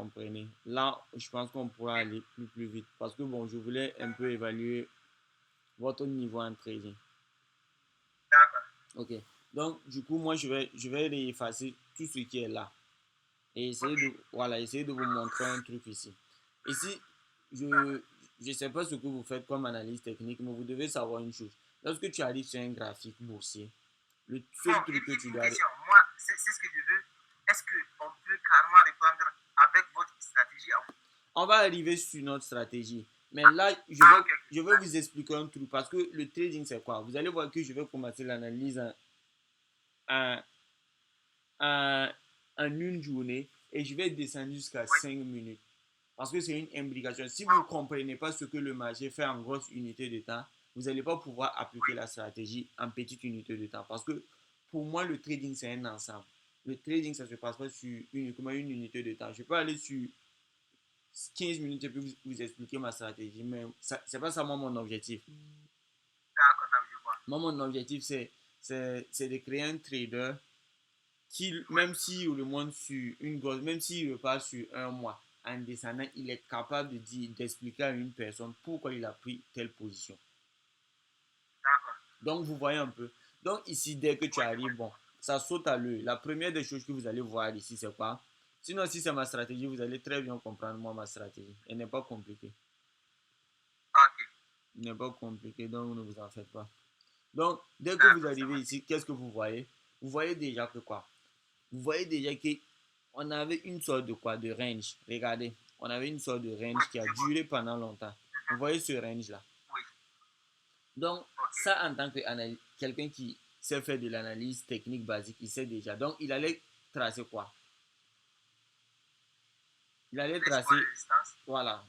comprenez. Là, je pense qu'on pourra aller plus vite. Parce que bon, je voulais un peu évaluer votre niveau en trading. D'accord. Ok. Donc, du coup, moi, je vais effacer tout ce qui est là. Et essayer Ok. de, voilà, essayer de vous montrer un truc ici. Ici, je D'accord. ne sais pas ce que vous faites comme analyse technique, mais vous devez savoir une chose. Lorsque tu arrives sur un graphique boursier, le Bon, seul truc que tu une dois... question. Moi, c'est ce que je veux. Est-ce qu'on peut carrément répondre avec votre stratégie à vous? On va arriver sur notre stratégie. Mais Ah, là, ah, ok, ok. je vais vous expliquer un truc parce que le trading, c'est quoi? Vous allez voir que je vais commencer l'analyse en, en, en une journée et je vais descendre jusqu'à Oui. 5 minutes. Parce que c'est une imbrication. Si vous ne Wow. comprenez pas ce que le marché fait en grosse unité de temps, vous n'allez pas pouvoir Oui. appliquer la stratégie en petite unité de temps. Parce que pour moi, le trading, c'est un ensemble. Le trading, ça ne se passe pas sur uniquement une unité de temps. Je peux aller sur 15 minutes et puis vous expliquer ma stratégie, mais ce n'est pas ça moi, mon objectif. D'accord, d'accord, je vois. Moi, mon objectif, c'est de créer un trader qui, Oui. même si le monde sur une grosse, même s'il repart sur un mois, en descendant, il est capable de dire, d'expliquer à une personne pourquoi il a pris telle position. D'accord. Donc, vous voyez un peu. Donc, ici, dès que tu Oui, je vois, arrives, je bon, vois. ça saute à l'œil. La première des choses que vous allez voir ici, c'est quoi? Sinon, si c'est ma stratégie, vous allez très bien comprendre moi ma stratégie. Elle n'est pas compliquée. Ok. Elle n'est pas compliquée, donc ne vous en faites pas. Donc, dès que vous D'accord, ça arrivez marche. ici, qu'est-ce que vous voyez? Vous voyez déjà que quoi? Vous voyez déjà qu'on avait une sorte de quoi? De range. Regardez, on avait une sorte de Oui, range qui a je vois. duré pendant longtemps. Vous Mhm. voyez ce range-là? Oui. Donc, Ok. ça, en tant que quelqu'un qui sait faire de l'analyse technique basique, il sait déjà. Donc, il allait tracer quoi? Il allait Les supports tracer, de résistance. voilà,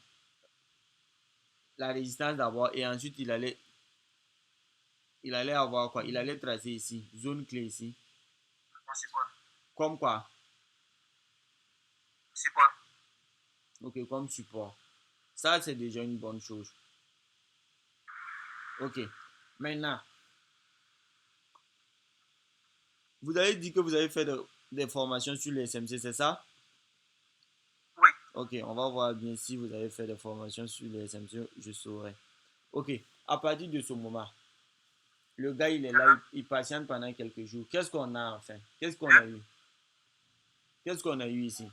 la résistance d'abord et ensuite il allait avoir quoi? Il allait tracer ici, zone clé ici. Mon support. Comme quoi? Support. Ok, comme support. Ça, c'est déjà une bonne chose. Ok. Maintenant, vous avez dit que vous avez fait des formations sur les SMC, c'est ça? Oui. Ok, on va voir bien si vous avez fait des formations sur les SMC, je saurai. Ok, à partir de ce moment, le gars, il est là, Uh-huh. il patiente pendant quelques jours. Qu'est-ce qu'on a enfin? Qu'est-ce qu'on Hein? a eu? Qu'est-ce qu'on a eu ici?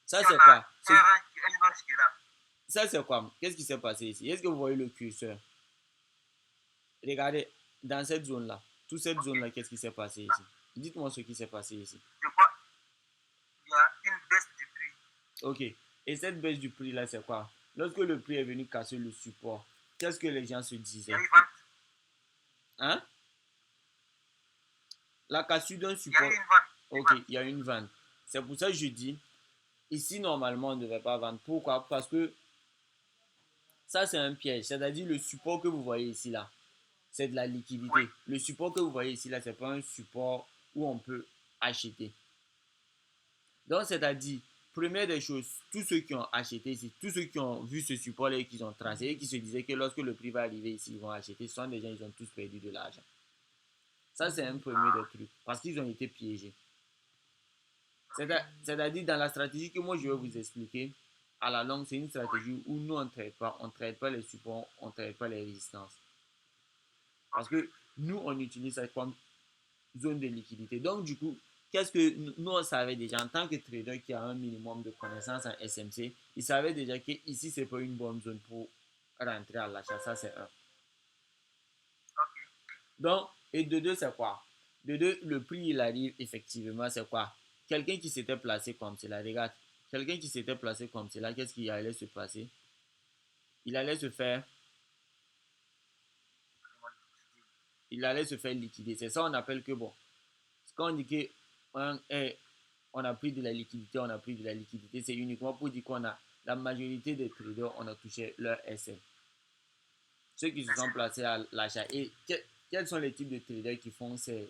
Ça, Si on c'est a quoi? un range qui est là. Ça, c'est quoi? Qu'est-ce qui s'est passé ici? Est-ce que vous voyez le curseur? Regardez, dans cette zone-là, toute cette Ok. zone-là, qu'est-ce qui s'est passé ici? Dites-moi ce qui s'est passé ici. Je vois, il y a une baisse du prix. Ok. Et cette baisse du prix là, c'est quoi? Lorsque le prix est venu casser le support, qu'est-ce que les gens se Il y a disaient? une vente. Hein? La cassure d'un Il y a support. eu une vente. Une Ok, vente. il y a une vente. C'est pour ça que je dis, ici normalement on ne devait pas vendre. Pourquoi? Parce que ça c'est un piège. C'est-à-dire le support que vous voyez ici là, c'est de la Oui. liquidité. Le support que vous voyez ici là, c'est pas un support où on peut acheter. Donc, c'est-à-dire, première des choses, tous ceux qui ont acheté ici, tous ceux qui ont vu ce support-là et qui ont tracé et qui se disaient que lorsque le prix va arriver ici, ils vont acheter, ce sont des gens, ils ont tous perdu de l'argent. Ça, c'est un premier des Ah, trucs, parce qu'ils ont été piégés. ok. C'est-à-dire, dans la stratégie que moi, je vais vous expliquer, à la longue, c'est une Oui. stratégie où nous, on ne traite pas les supports, on ne traite pas les résistances. Parce Ok. que nous, on utilise ça comme zone de liquidité. Donc, du coup, qu'est-ce que nous, on savait déjà en tant que trader qui a un minimum de connaissances en SMC, il savait déjà que ici, c'est pas une bonne zone pour rentrer à l'achat. Ça, c'est un. Ok. Donc, et de deux, c'est quoi? De deux, le prix, il arrive effectivement, c'est quoi? Quelqu'un qui s'était placé comme cela, regarde, quelqu'un qui s'était placé comme cela, qu'est-ce qui allait se passer? Il allait se faire, il allait se faire liquider. C'est ça, on appelle que bon. Quand on dit que on a pris de la liquidité, on a pris de la liquidité, c'est uniquement pour dire qu'on a la majorité des traders, on a touché leur SM. Ceux qui se sont SM. placés à l'achat. Et quels sont les types de traders qui font ces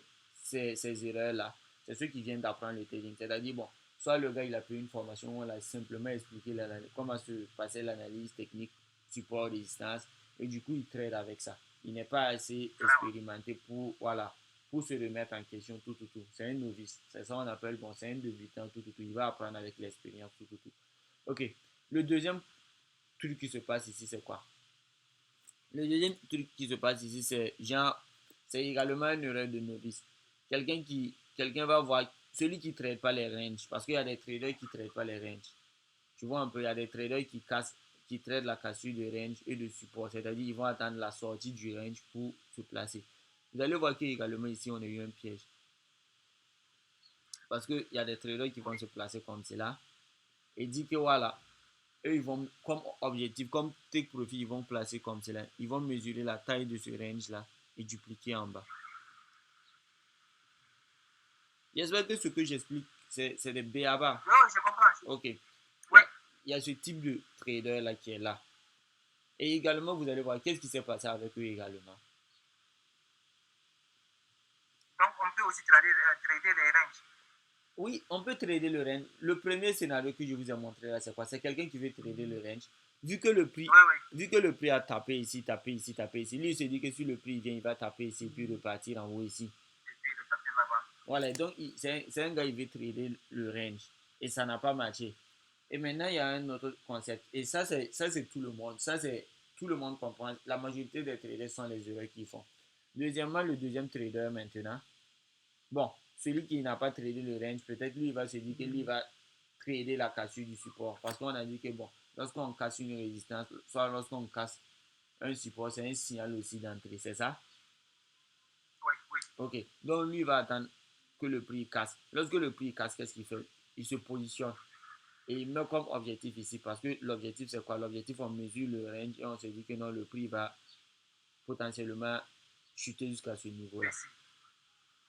erreurs-là? C'est ceux qui viennent d'apprendre le trading. C'est-à-dire, bon, soit le gars il a pris une formation où on a simplement expliqué comment se passait l'analyse technique, support, résistance, et du coup il trade avec ça. Il n'est pas assez Vraiment. expérimenté pour, voilà, pour se remettre en question, tout. C'est un novice. C'est ça qu'on appelle, bon, c'est un débutant, tout. Il va apprendre avec l'expérience, tout. Ok. Le deuxième truc qui se passe ici, c'est quoi? Le deuxième truc qui se passe ici, c'est genre, c'est également une erreur de novice. Quelqu'un va voir celui qui ne traite pas les ranges, parce qu'il y a des traders qui ne traitent pas les ranges. Tu vois un peu, il y a des traders qui traitent la cassure de range et de support, c'est-à-dire ils vont attendre la sortie du range pour se placer. Vous allez voir qu'également ici, on a eu un piège. Parce qu'il y a des traders qui vont se placer comme cela et dit que voilà, eux ils vont comme objectif, comme take profit, ils vont placer comme cela. Ils vont mesurer la taille de ce range là et dupliquer en bas. J'espère que ce que j'explique, c'est des B.A.B.A. Oui, je comprends. Ok. Oui. Il y a ce type de trader là qui est là. Et également, vous allez voir qu'est-ce qui s'est passé avec eux également. Donc, on peut aussi trader les ranges. Oui, on peut trader le range. Le premier scénario que je vous ai montré là, c'est quoi? C'est quelqu'un qui veut trader le range. Vu que le prix, Oui. vu que le prix a tapé ici, tapé ici, tapé ici, lui il se dit que si le prix vient, il va taper ici, puis repartir en haut ici. Et puis, le papier là-bas. Voilà, donc c'est un gars qui veut trader le range. Et ça n'a pas marché. Et maintenant, il y a un autre concept. Et ça, c'est tout le monde. Ça, c'est tout le monde comprend. La majorité des traders sont les erreurs qu'ils font. Deuxièmement, le deuxième trader maintenant. Bon, celui qui n'a pas tradé le range, peut-être lui, il va se dire que lui va trader la cassure du support. Parce qu'on a dit que bon, lorsqu'on casse une résistance, soit lorsqu'on casse un support, c'est un signal aussi d'entrée. C'est ça? Oui. Ok. Donc lui, il va attendre que le prix casse. Lorsque le prix casse, qu'est-ce qu'il fait? Il se positionne. Et il met comme objectif ici, parce que l'objectif c'est quoi? L'objectif, on mesure le range et on se dit que non, le prix va potentiellement chuter jusqu'à ce niveau-là.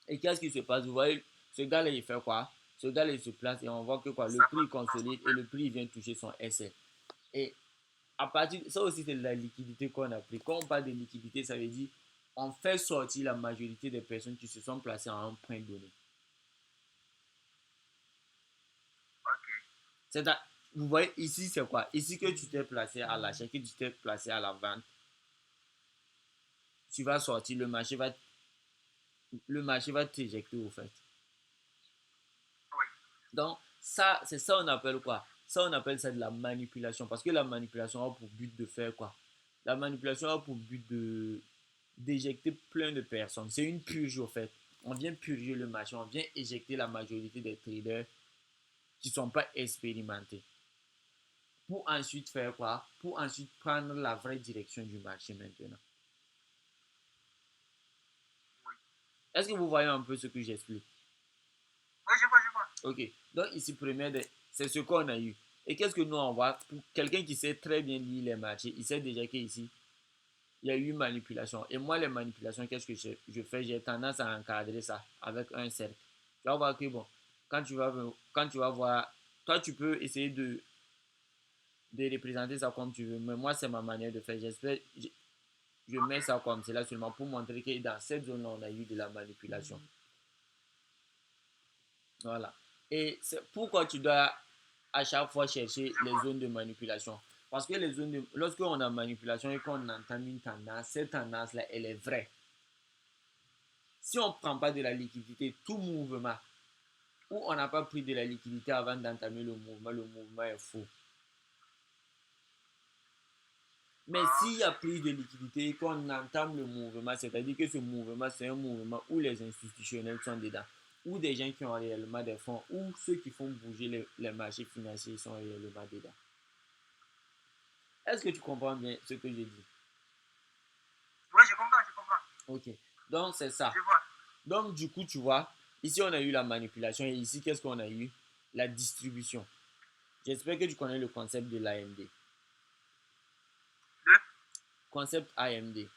Et qu'est-ce qui se passe? Vous voyez, ce gars-là, il fait quoi? Ce gars-là, il se place et on voit que quoi? Le prix consolide et le prix vient toucher son SL. Et à partir de ça aussi, c'est de la liquidité qu'on a pris. Quand on parle de liquidité, ça veut dire on fait sortir la majorité des personnes qui se sont placées à un point donné. Ok. Vous voyez, ici, c'est quoi? Ici que tu t'es placé à l'achat, que tu t'es placé à la vente, tu vas sortir, le marché va t'éjecter au fait. Oui. Donc, ça, c'est ça on appelle quoi? Ça, on appelle ça de la manipulation. Parce que la manipulation a pour but de faire quoi? La manipulation a pour but d'éjecter plein de personnes. C'est une purge au fait. On vient purger le marché, on vient éjecter la majorité des traders qui ne sont pas expérimentés. Pour ensuite faire quoi? Pour ensuite prendre la vraie direction du marché maintenant. Oui. Est-ce que vous voyez un peu ce que j'explique? Oui, je vois. Ok. Donc ici, c'est ce qu'on a eu. Et qu'est-ce que nous on voit? Pour quelqu'un qui sait très bien lire les marchés, il sait déjà qu'ici, il y a eu manipulation. Et moi, les manipulations, qu'est-ce que je fais? J'ai tendance à encadrer ça avec un cercle. Tu vas voir que bon, quand tu vas voir, toi, tu peux essayer de représenter ça comme tu veux. Mais moi, c'est ma manière de faire. J'espère, je mets ça comme cela seulement pour montrer que dans cette zone-là, on a eu de la manipulation. Voilà. Et c'est pourquoi tu dois à chaque fois chercher les zones de manipulation. Parce que lorsqu'on a manipulation et qu'on entame une tendance, cette tendance-là, elle est vraie. Si on ne prend pas de la liquidité, tout mouvement, ou on n'a pas pris de la liquidité avant d'entamer le mouvement est faux. Mais s'il y a plus de liquidité et qu'on entame le mouvement, c'est-à-dire que ce mouvement, c'est un mouvement où les institutionnels sont dedans, ou des gens qui ont réellement des fonds, ou ceux qui font bouger les marchés financiers sont réellement dedans. Est-ce que tu comprends bien ce que je dis? Oui, je comprends. Ok. Donc, c'est ça. Je vois. Donc, du coup, tu vois, ici, on a eu la manipulation et ici, qu'est-ce qu'on a eu? La distribution. J'espère que tu connais le concept de l'AMD. Le? Concept AMD.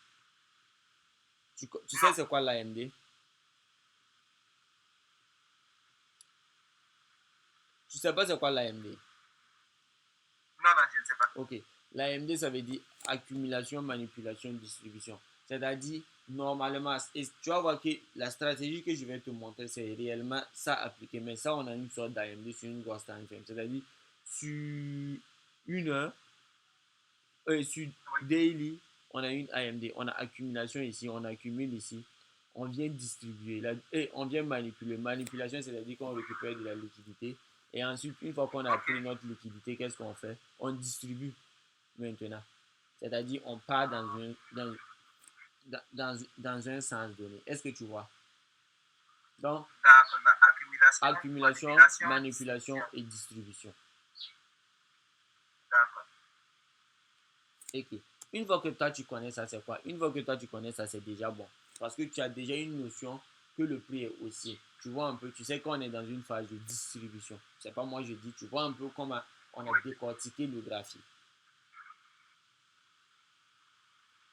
Tu sais Non. c'est quoi l'AMD? Tu sais pas c'est quoi l'AMD? Non, je ne sais pas. Ok. L'AMD, ça veut dire accumulation, manipulation, distribution. C'est-à-dire, normalement, et tu vas voir que la stratégie que je vais te montrer, c'est réellement ça appliqué. Mais ça, on a une sorte d'AMD sur une grosse time frame. C'est-à-dire, sur une heure, sur Oui. daily, on a une AMD. On a accumulation ici, on accumule ici. on vient distribuer, et on vient manipuler. Manipulation, c'est-à-dire qu'on récupère de la liquidité. Et ensuite, une fois qu'on a Ok. pris notre liquidité, qu'est-ce qu'on fait? On distribue maintenant. C'est-à-dire, on part dans un sens donné. Est-ce que tu vois? Donc, D'accord. Accumulation, accumulation, manipulation, manipulation distribution. et distribution. D'accord. Ok. Une fois que toi tu connais ça, c'est quoi? Une fois que toi tu connais ça, c'est déjà bon. Parce que tu as déjà une notion que le prix est haussier. Tu vois un peu, tu sais qu'on est dans une phase de distribution. C'est pas moi je dis, tu vois un peu comment on a Oui. décortiqué le graphique.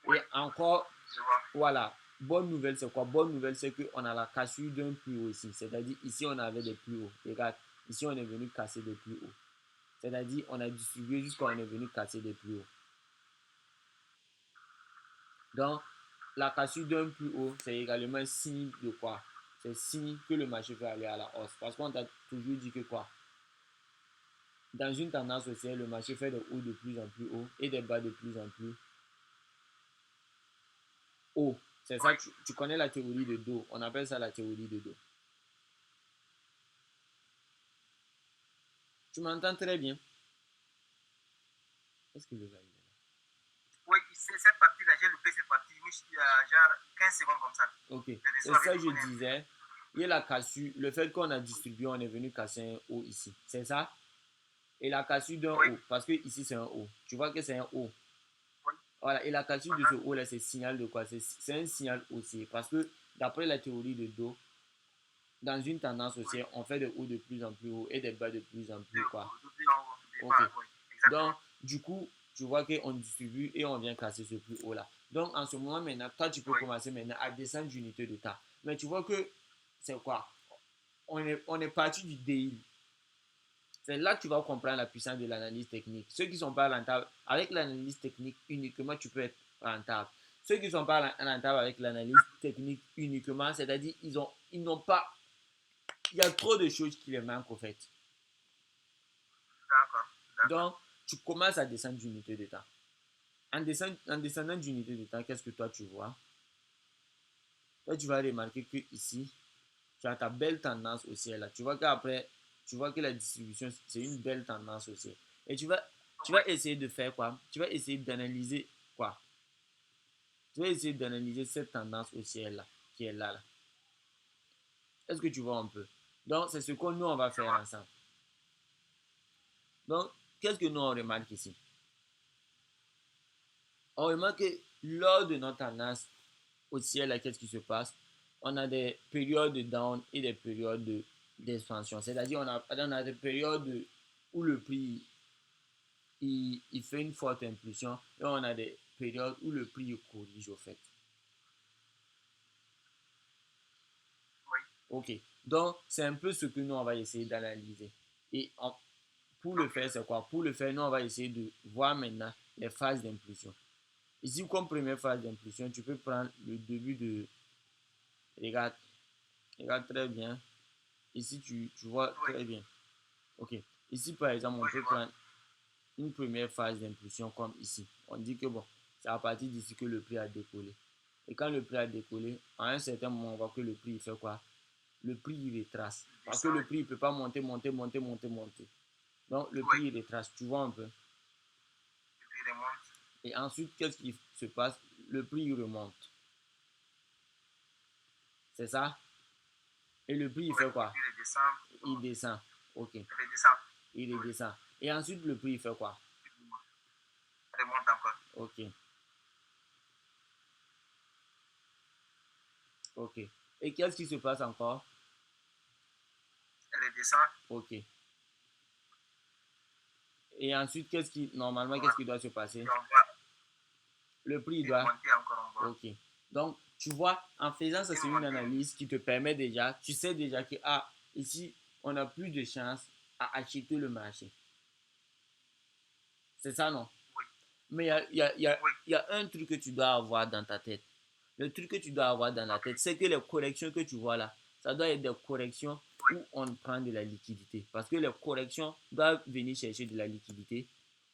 Oui. Et encore, Je vois. voilà. Bonne nouvelle, c'est quoi? Bonne nouvelle, c'est qu'on a la cassure d'un plus haut ici. C'est-à-dire, ici, on avait des plus hauts. Regarde, ici, on est venu casser des plus hauts. C'est-à-dire, on a distribué jusqu'à on Oui. est venu casser des plus hauts. Donc, la cassure d'un plus haut, c'est également un signe de quoi? C'est signe que le marché va aller à la hausse. Parce qu'on t'a toujours dit que quoi? Dans une tendance haussière, le marché fait des hauts de plus en plus haut et des bas de plus en plus haut. C'est ça, Oui. tu connais la théorie de dos. On appelle ça la théorie de dos. Tu m'entends très bien? Est-ce que le gars il est Oui, cette partie-là, j'ai loupé cette partie. Il y a genre 15 secondes comme ça. là? Ok. Le réseau C'est avait ça que je déconné un peu. disais. Il y a la cassure, le fait qu'on a distribué, on est venu casser un haut ici. C'est ça? Et la cassure d'un Oui. haut, parce que ici c'est un haut. Tu vois que c'est un haut. Oui. Voilà, et la cassure de ce Uh-huh. haut-là, c'est signal de quoi? C'est un signal haussier. Parce que d'après la théorie de dos, dans une tendance Oui. haussière, on fait des hauts de plus en plus haut et des bas de plus en plus quoi. De plus en haut, de Ok. bas, oui. Donc, Exactement. du coup, tu vois qu'on distribue et on vient casser ce plus haut-là. Donc, en ce moment, maintenant, toi, tu peux Oui. commencer maintenant à descendre d'unité de temps. Mais tu vois que c'est quoi? On est parti du daily. C'est là que tu vas comprendre la puissance de l'analyse technique. Ceux qui ne sont pas rentables, avec l'analyse technique uniquement, tu peux être rentable. Ceux qui ne sont pas rentables avec l'analyse technique uniquement, c'est-à-dire ils n'ont pas, il y a trop de choses qui les manquent au fait. D'accord. D'accord. Donc, tu commences à descendre d'unité de temps. En descendant d'unité de temps, qu'est-ce que toi tu vois? Toi, tu vas remarquer que ici, tu as ta belle tendance haussière là. Tu vois qu'après, tu vois que la distribution, c'est une belle tendance haussière. Et tu vas Oui. essayer de faire quoi? Tu vas essayer d'analyser quoi? Tu vas essayer d'analyser cette tendance haussière là, qui est là. Est-ce que tu vois un peu? Donc, c'est ce que nous, on va Je faire vois. ensemble. Donc, qu'est-ce que nous, on remarque ici? On remarque que lors de notre tendance haussière là, qu'est-ce qui se passe? On a des périodes de down et des périodes d'expansion. C'est-à-dire, on a des périodes où le prix il fait une forte impulsion et on a des périodes où le prix corrige au fait. Oui. Ok, donc c'est un peu ce que nous on va essayer d'analyser. Et pour le Ok. faire, c'est quoi? Pour le faire, nous on va essayer de voir maintenant les phases d'impulsion. Ici, comme première phase d'impulsion, tu peux prendre le début de. Regarde, regarde très bien. Ici, tu vois Oui. très bien. Ok, ici par exemple, on Oui, je peut vois. prendre une première phase d'impulsion comme ici. On dit que bon, c'est à partir d'ici que le prix a décollé. Et quand le prix a décollé, à un certain moment, on voit que le prix il fait quoi? Le prix il retrace. Il Parce que descend. le prix ne peut pas monter, monter, monter, monter, monter. Donc le Oui. prix il retrace. Tu vois un peu. Et puis il remonte. Et ensuite, qu'est-ce qui se passe? Le prix il remonte. C'est ça? Et le prix il Oui. fait Et quoi? puis il descend. Il descend. Ok. Il redescend. Il Oui. redescend. Et ensuite, le prix il fait quoi? Il remonte encore. Ok. Ok. Et qu'est-ce qui se passe encore? Il redescend. Ok. Et ensuite, normalement, qu'est-ce Voilà. qui doit se passer? Et on voit. Le prix Il doit. remonter encore, on voit. Ok. Donc, tu vois, en faisant ça, Il c'est une remonter. analyse qui te permet déjà, tu sais déjà que, ah, ici, on a plus de chances à acheter le marché. C'est ça, non? Oui. Mais il Oui. y a un truc que tu dois avoir dans ta tête. Le truc que tu dois avoir dans la Ok. tête, c'est que les corrections que tu vois là, ça doit être des corrections Oui. où on prend de la liquidité. Parce que les corrections doivent venir chercher de la liquidité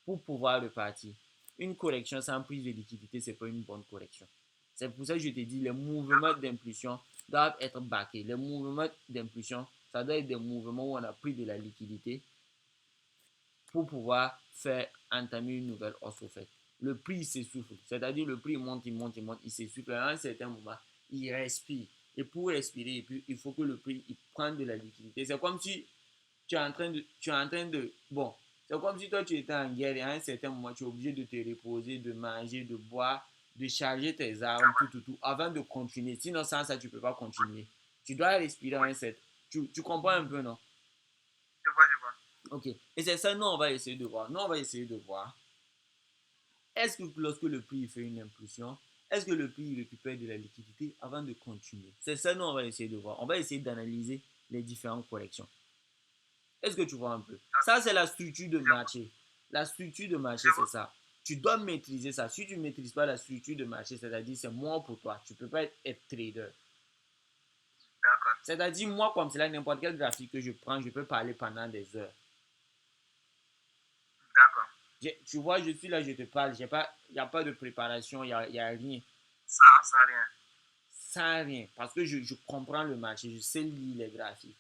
pour pouvoir repartir. Une correction sans prise de liquidité, ce n'est pas une bonne correction. C'est pour ça que je te dis, les mouvements d'impulsion doivent être backés. Les mouvements d'impulsion, ça doit être des mouvements où on a pris de la liquidité pour pouvoir faire entamer une nouvelle hausse au fait. Le prix s'essouffle, c'est-à-dire le prix monte, il monte, il monte, il s'essouffle. À un certain moment, il respire. Et pour respirer, il faut que le prix il prenne de la liquidité. C'est comme si bon, c'est comme si toi tu étais en guerre et à un certain moment tu es obligé de te reposer, de manger, de boire, de charger tes armes, tout, avant de continuer. Sinon, sans ça, tu ne peux pas continuer. Tu dois respirer à un certain. Tu comprends un peu, non? Je vois, je vois. Ok. Et c'est ça, nous, on va essayer de voir. Nous, on va essayer de voir. Est-ce que lorsque le prix fait une impulsion, est-ce que le prix récupère de la liquidité avant de continuer? C'est ça, nous, on va essayer de voir. On va essayer d'analyser les différentes corrections. Est-ce que tu vois un peu? Ça, c'est la structure de marché. La structure de marché, c'est ça. Tu dois maîtriser ça. Si tu ne maîtrises pas la structure de marché, c'est-à-dire c'est mort pour toi. Tu ne peux pas être trader. D'accord. C'est-à-dire, moi, comme c'est là, n'importe quel graphique que je prends, je peux parler pendant des heures. D'accord. Tu vois, je suis là, je te parle. Il n'y a pas de préparation, il n'y a rien. Ça rien. Sans rien. Parce que je comprends le marché, je sais lire les graphiques.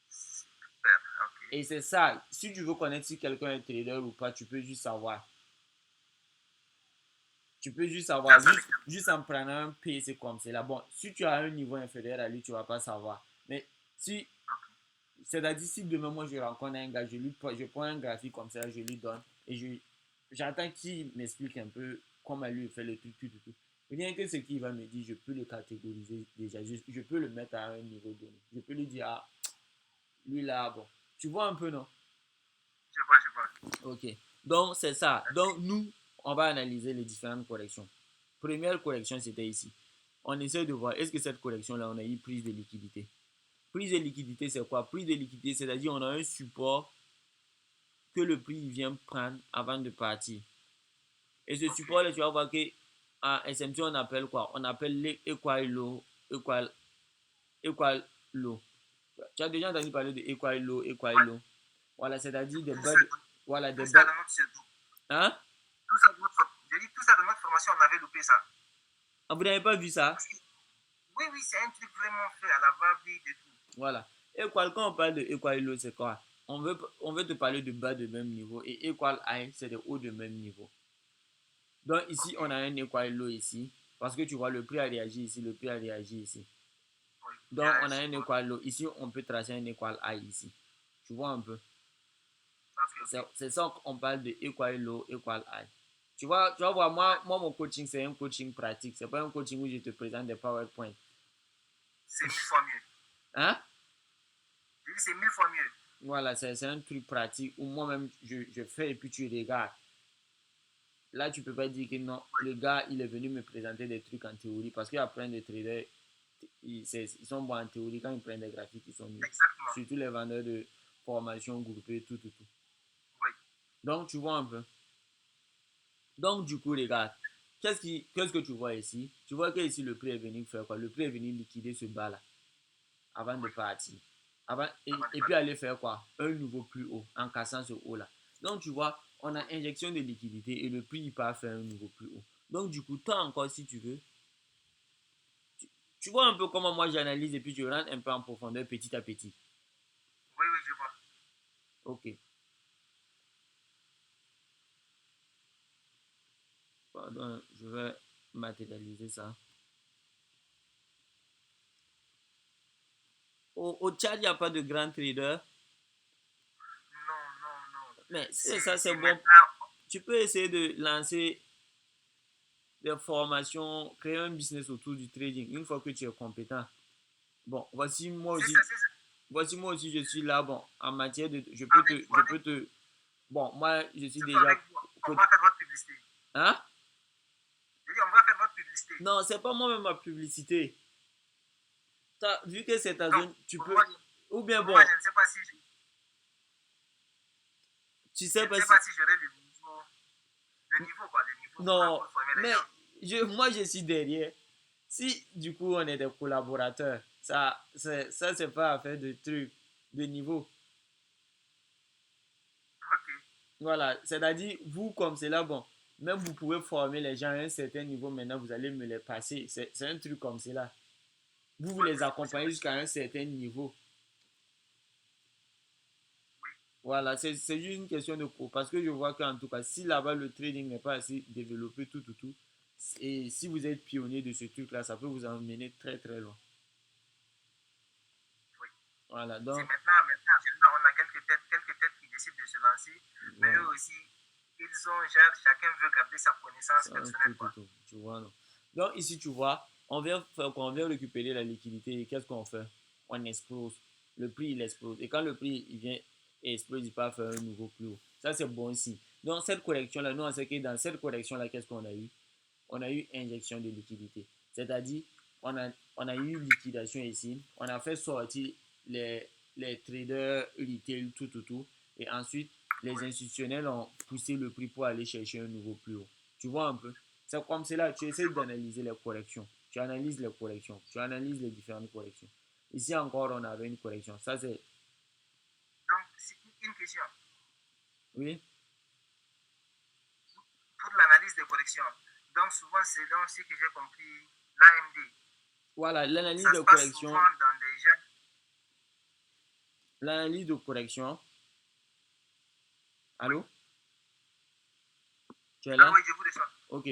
Super, ok. Et c'est ça. Si tu veux connaître si quelqu'un est trader ou pas, tu peux juste savoir. Tu peux juste savoir, juste en prenant un PC comme c'est là. Bon, si tu as un niveau inférieur à lui, tu ne vas pas savoir. Mais si, c'est-à-dire si demain moi je rencontre un gars, je prends un graphique comme ça, je lui donne et j'attends qu'il m'explique un peu comment lui fait le truc, tout. Rien que ce qu'il va me dire, je peux le catégoriser déjà, je peux le mettre à un niveau donné. Je peux lui dire, ah, lui là, bon. Tu vois un peu, non? Je vois, je vois. Ok. Donc, c'est ça. Donc, nous, on va analyser les différentes corrections. Première correction, c'était ici. On essaie de voir, est-ce que cette correction-là, on a eu prise de liquidité? Prise de liquidité, c'est quoi? Prise de liquidité, c'est-à-dire on a un support que le prix vient prendre avant de partir. Et ce support-là, tu vas voir que en SMT, on appelle quoi? On appelle l'equal low, equal low. Tu as déjà entendu parler de equal low, equal Ouais. low. Voilà, c'est-à-dire des Tout bas ça, de, voilà, des tout ça bas. dans notre pseudo. Hein? Tout ça dans notre, j'ai dit tout ça dans notre formation, on avait loupé ça. Ah, vous n'avez pas vu ça? Oui, oui, c'est un truc vraiment fait à la va-vite et tout. Voilà. Equal, quand on parle de equal low, c'est quoi? On veut te parler de bas de même niveau et equal high, c'est de haut de même niveau. Donc ici, on a un equal low ici. Parce que tu vois, le prix a réagi ici, le prix a réagi ici. Oui, Donc on a un equal low. Ici, on peut tracer un equal high ici. Tu vois un peu? C'est ça qu'on parle de equal low, equal high. Tu vas voir, moi, mon coaching, c'est un coaching pratique. C'est pas un coaching où je te présente des PowerPoint. c'est 1000 fois mieux. Hein? J'ai dit c'est 1000 fois mieux. Voilà, c'est un truc pratique où moi-même, je fais et puis tu regardes. Là, tu peux pas dire que non, Oui, le gars, il est venu me présenter des trucs en théorie parce qu'il y a plein de traders, ils sont bons en théorie. Quand ils prennent des graphiques, ils sont nuls. exactement. Surtout les vendeurs de formation groupée, tout. Oui, Donc, tu vois un peu. Donc, du coup, regarde, qu'est-ce que tu vois ici? Tu vois que ici, le prix est venu faire quoi? Le prix est venu liquider ce bas-là avant de oui. partir. Avant, Avant de et puis partir. aller faire quoi? Un nouveau plus haut en cassant ce haut-là. Donc, tu vois, on a injection de liquidité et le prix, il part faire un nouveau plus haut. Donc, du coup, toi encore, si tu veux, tu vois un peu comment moi j'analyse et puis je rentre un peu en profondeur petit à petit. Oui, oui, je vois. Ok. Pardon, je vais matérialiser ça. Au Tchad, il n'y a pas de grand trader. Non, non, non. Mais ça, c'est C'est bon. maintenant. Tu peux essayer de lancer des formations, créer un business autour du trading une fois que tu es compétent. Bon, C'est ça, c'est ça. voici moi aussi, je suis là. Bon, en matière de, Avec vous, avec vous. bon, moi, je suis Surtout déjà, avec vous. On va faire votre publicité. hein? J'ai dit, on va faire votre publicité. Non, c'est pas moi-même ma publicité. Vu que c'est ta Donc, zone, tu pour peux, moi, ou bien pour moi, bon, je ne sais pas si tu je sais ne pas sais si, pas si j'aurai le niveau, quoi, le niveau non, pour former les mais gens. moi, je suis derrière. Si du coup on est des collaborateurs, ça c'est pas affaire de truc, de niveau. Ok. Voilà, c'est-à-dire, vous comme c'est là, bon. Même vous pouvez former les gens à un certain niveau, maintenant vous allez me les passer. C'est un truc comme cela. Vous Oui, les oui, c'est accompagnez jusqu'à possible. un certain niveau. Oui, Voilà, c'est juste une question de cours. Parce que je vois qu'en tout cas, si là-bas le trading n'est pas assez développé, tout, et si vous êtes pionnier de ce truc-là, ça peut vous emmener très très loin. oui. Voilà, C'est donc, maintenant, actuellement, on a quelques têtes qui décident de se lancer, mais voilà, eux aussi, ils ont, genre, chacun veut garder sa connaissance ça, personnelle, quoi. tu vois, non. Donc ici, tu vois, on vient récupérer la liquidité et qu'est-ce qu'on fait? On explose. Le prix, il explose. Et quand le prix, il vient et explose, il peut faire un nouveau plus haut. Ça, c'est bon ici. Donc, cette correction-là, nous, on sait que dans cette correction-là, qu'est-ce qu'on a eu? On a eu injection de liquidité. C'est-à-dire, on a eu liquidation ici. On a fait sortir les, les traders retail, tout. Et ensuite, les Oui, institutionnels ont poussé le prix pour aller chercher un nouveau plus haut. Tu vois un peu? C'est comme cela, tu je essaies vois. d'analyser les corrections. Tu analyses les corrections. Tu analyses les différentes corrections. Ici encore, on avait une correction. Ça, c'est... Donc, c'est une question. Oui? Pour l'analyse des corrections, donc souvent, c'est dans ce que j'ai compris, l'AMD, Voilà, l'analyse ça de se passe correction. souvent dans des gens. L'analyse de correction. Oui, Allô? Tu es ah là? oui, je vous descends. Ok.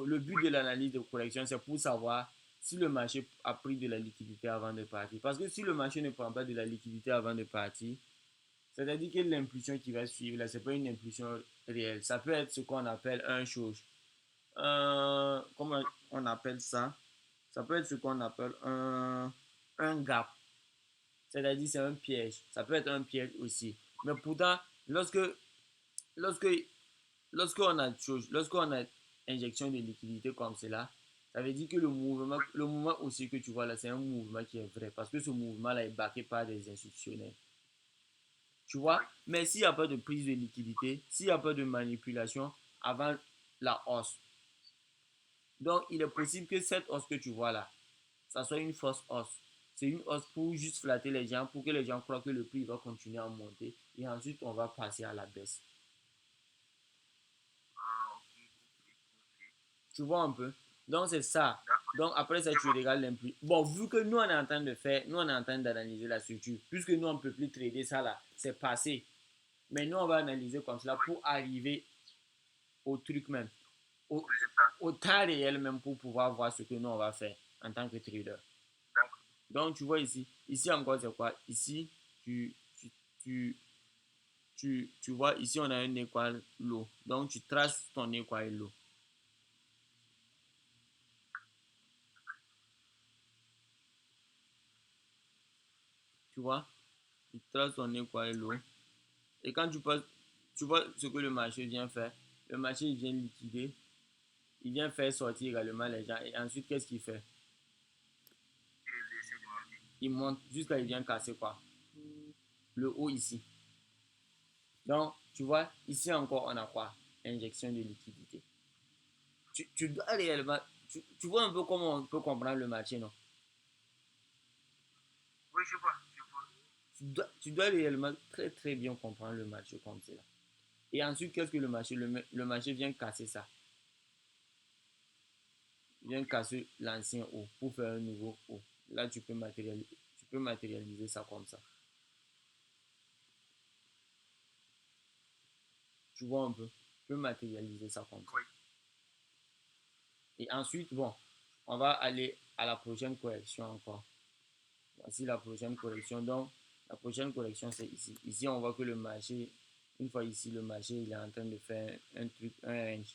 Le but Oui, de l'analyse de correction, c'est pour savoir si le marché a pris de la liquidité avant de partir. Parce que si le marché ne prend pas de la liquidité avant de partir, c'est-à-dire que l'impulsion qui va suivre, là, ce n'est pas une impulsion réelle. Ça peut être ce qu'on appelle un chose. Comment on appelle ça? Ça peut être ce qu'on appelle un gap. C'est-à-dire c'est un piège. Ça peut être un piège aussi. Mais pourtant, lorsque lorsqu'on a injection de liquidité comme cela, ça veut dire que oui, le mouvement aussi que tu vois là, c'est un mouvement qui est vrai parce que ce mouvement-là est backé par des institutionnels. Tu vois? oui, Mais s'il n'y a pas de prise de liquidité, s'il n'y a pas de manipulation avant la hausse, donc il est oui. possible que cette hausse que tu vois là, ça soit une fausse hausse. C'est une hausse pour juste flatter les gens, pour que les gens croient que le prix va continuer à monter et ensuite on va passer à la baisse. Ah, ok, ok. Tu vois un peu? Donc, c'est ça. D'accord, Donc, après ça, je tu vois. regardes l'impli. Bon, vu que nous, on est en train de faire, nous, on est en train d'analyser la structure. Puisque nous, on ne peut plus trader ça là, c'est passé. Mais nous, on va analyser comme cela Oui, pour arriver au truc même, au au, résultat. au temps réel même pour pouvoir voir ce que nous, on va faire en tant que trader. D'accord, Donc, tu vois ici, ici encore, c'est quoi? Ici, tu, tu, tu, tu vois, ici, on a un équal low. Donc, tu traces ton équal low. Tu vois? Tu traces ton équal oui. low. Et quand tu passes, tu vois ce que le marché vient faire. Le marché il vient liquider, il vient faire sortir également les gens. Et ensuite, qu'est-ce qu'il fait? Et laisser demander. Il monte jusqu'à il vient casser quoi? Le haut ici. Donc, tu vois, ici encore, on a quoi? Injection de liquidité. Tu dois réellement, tu vois un peu comment on peut comprendre le marché, non? Oui, je vois, je vois. Tu dois réellement très très bien comprendre le marché comme cela. Et ensuite, qu'est-ce que le marché? Le marché vient casser ça. Vient Ok, casser l'ancien haut pour faire un nouveau haut. Là, tu peux matérialiser ça comme ça. Tu vois un peu. Tu peux matérialiser ça comme ça. oui, Et ensuite, bon, on va aller à la prochaine correction encore. Voici la prochaine ok, correction. Donc, la prochaine correction, c'est ici. Ici, on voit que le marché, une fois ici, le marché, il est en train de faire un truc, un range.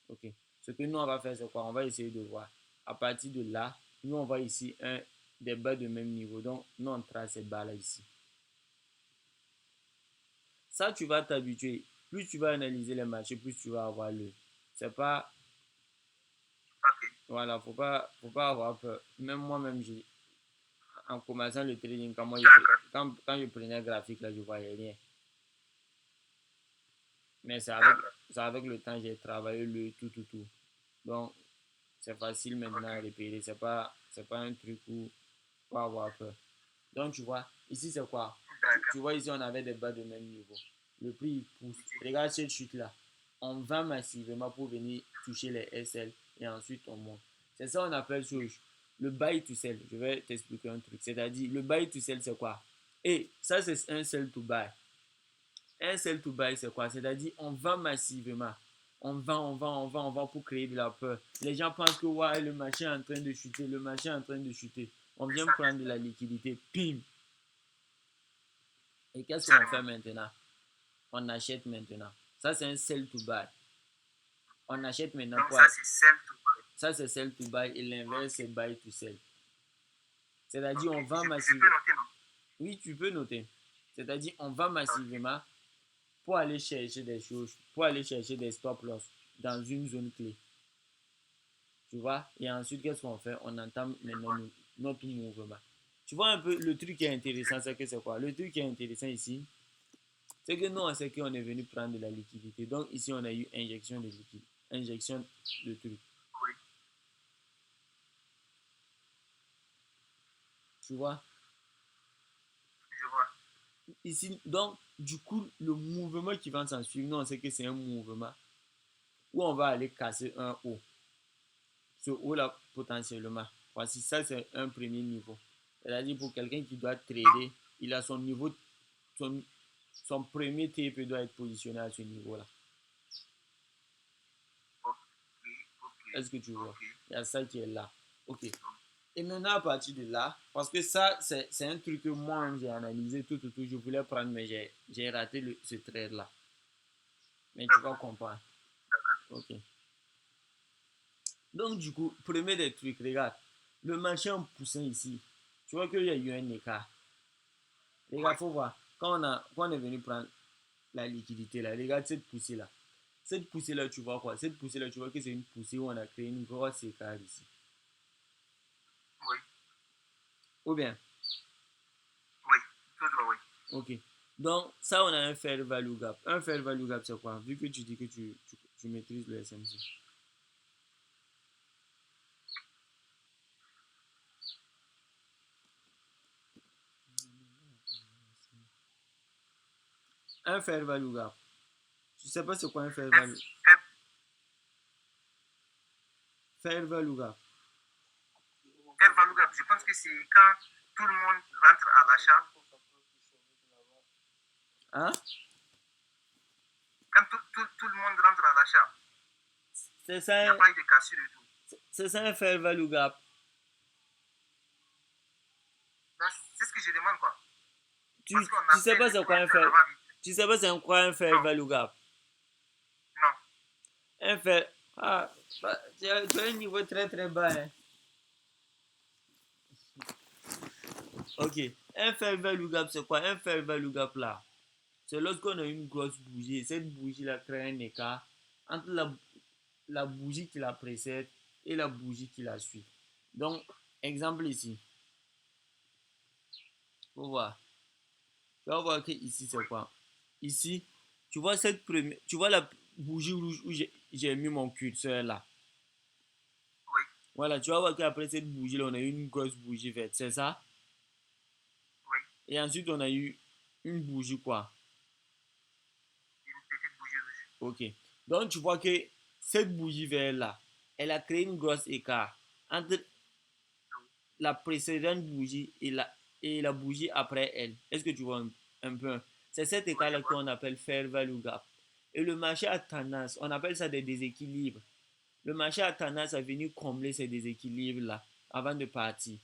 OK. Ce que nous, on va faire, c'est quoi? On va essayer de voir. À partir de là, nous, on voit ici des bas de même niveau. Donc, nous, on trace ces bas-là ici. Ça, tu vas t'habituer. Plus tu vas analyser les marchés, plus tu vas avoir le. C'est pas. ok. Voilà, faut pas avoir peur. Même moi-même, en commençant le trading, D'accord, quand je prenais le graphique, là, je voyais rien. Mais d'accord. c'est avec le temps, j'ai travaillé le tout. Donc, c'est facile maintenant Ok, à repérer. C'est pas un truc où faut avoir peur. Donc, tu vois, ici, c'est quoi? Tu d'accord. vois, ici, on avait des bas de même niveau. Le prix, il pousse. Ici, Regarde cette chute-là. on vend massivement pour venir toucher les SL et ensuite on monte. C'est ça qu'on appelle le buy to sell. Je vais t'expliquer un truc. C'est-à-dire, le buy to sell, c'est quoi? Et ça, c'est un sell to buy. Un sell to buy, c'est quoi? C'est-à-dire, on vend massivement. On vend pour créer de la peur. Les gens pensent que ouais, le marché est en train de chuter, le marché est en train de chuter. On vient prendre de la liquidité, pim. Et qu'est-ce qu'on fait maintenant? On achète maintenant. Ça, c'est un sell to buy. On achète maintenant. Donc, ça, c'est sell to buy. Ça, c'est sell to buy et l'inverse, c'est buy to sell. C'est-à-dire, on vend Je peux massivement. noter, non? Oui, tu peux noter. C'est-à-dire, on vend massivement pour aller chercher des choses, pour aller chercher des stop loss dans une zone clé. Tu vois? Et ensuite, qu'est-ce qu'on fait? On entame maintenant notre mouvement. Tu vois un peu le truc qui est intéressant, c'est que c'est quoi? Le truc qui est intéressant ici, c'est que nous, on sait qu'on est venu prendre de la liquidité. Donc, ici, on a eu injection de liquide, injection de truc. Oui, Tu vois? je vois. Ici, donc, du coup, le mouvement qui va s'en suivre, nous, on sait que c'est un mouvement où on va aller casser un haut. Ce haut-là, potentiellement. Voici, ça, c'est un premier niveau. C'est-à-dire, pour quelqu'un qui doit trader, il a son niveau, son premier TP doit être positionné à ce niveau-là. Ok, Est-ce que tu vois? ok. Il y a ça qui est là. Ok. Et maintenant, à partir de là, parce que ça, c'est un truc que moi, j'ai analysé tout. Je voulais prendre, mais j'ai raté ce trade-là. Mais tu vas comprendre. Ok. Donc, du coup, premier des trucs, regarde. Le marché en poussant ici, tu vois qu'il y a eu un écart. Les gars, il faut voir. Quand on est venu prendre la liquidité, là, regarde cette poussée-là. Cette poussée-là, tu vois quoi? Cette poussée-là, tu vois que c'est une poussée où on a créé une grosse écart ici. Oui, Ou bien, oui, toujours oui. ok. Donc, ça, on a un fair value gap. Un fair value gap, c'est quoi? Vu que tu dis que tu maîtrises le SMC. Un fair value gap. Tu sais pas c'est quoi un fair value? Fair value gap. Fair value gap, je pense que c'est quand tout le monde rentre à l'achat. Hein? Quand tout le monde rentre à l'achat, C'est il n'y a ça, pas eu de cassure et tout. c'est ça un fair value gap. Donc, c'est ce que je demande, quoi. Tu, Parce qu'on tu a sais fait pas le c'est quoi un pointeur fair, là-bas vite. tu sais pas c'est quoi un fair Non, value gap. non. Un fair, ah, bah, tu as un niveau très très bas, hein. Ok. Un fair value gap, c'est quoi? Un fair value gap là, c'est lorsqu'on a une grosse bougie. Cette bougie-là crée un écart entre la bougie qui la précède et la bougie qui la suit. Donc, exemple ici. Faut voir. Tu vas voir que ici, c'est quoi? Ici, tu vois cette première, tu vois la bougie rouge où j'ai mis mon curseur là. Oui, Voilà, tu vas voir qu'après cette bougie-là, on a eu une grosse bougie verte, c'est ça? oui. Et ensuite, on a eu une bougie quoi? Une petite bougie rouge. Ok. Donc, tu vois que cette bougie verte là, elle a créé une grosse écart entre la précédente bougie et la bougie après elle. Est-ce que tu vois un peu? C'est cet Oui, je écart-là vois. qu'on appelle fair value gap. Et le marché a tendance, on appelle ça des déséquilibres. Le marché a tendance à venir combler ces déséquilibres-là avant de partir.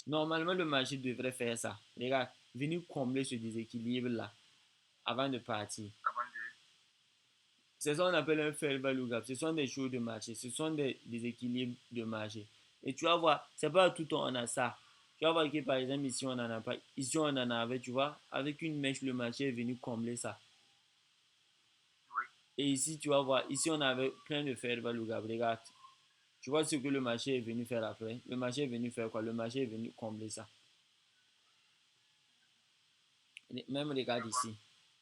Normalement, le marché devrait faire ça. Regarde, venir combler ce déséquilibre-là avant de partir. Avant de... C'est ça qu'on appelle un fair value gap. Ce sont des choses de marché. Ce sont des équilibres de marché. Et tu vas voir, c'est pas tout le temps on a ça. Tu vas voir que par exemple ici on en a pas. Ici on en avait, tu vois. Avec une mèche, le marché est venu combler ça. Oui, Et ici tu vas voir, ici on avait plein de fair value gap. Regarde. Tu vois ce que le marché est venu faire après. Le marché est venu faire quoi? Le marché est venu combler ça. Même je regarde vois. ici.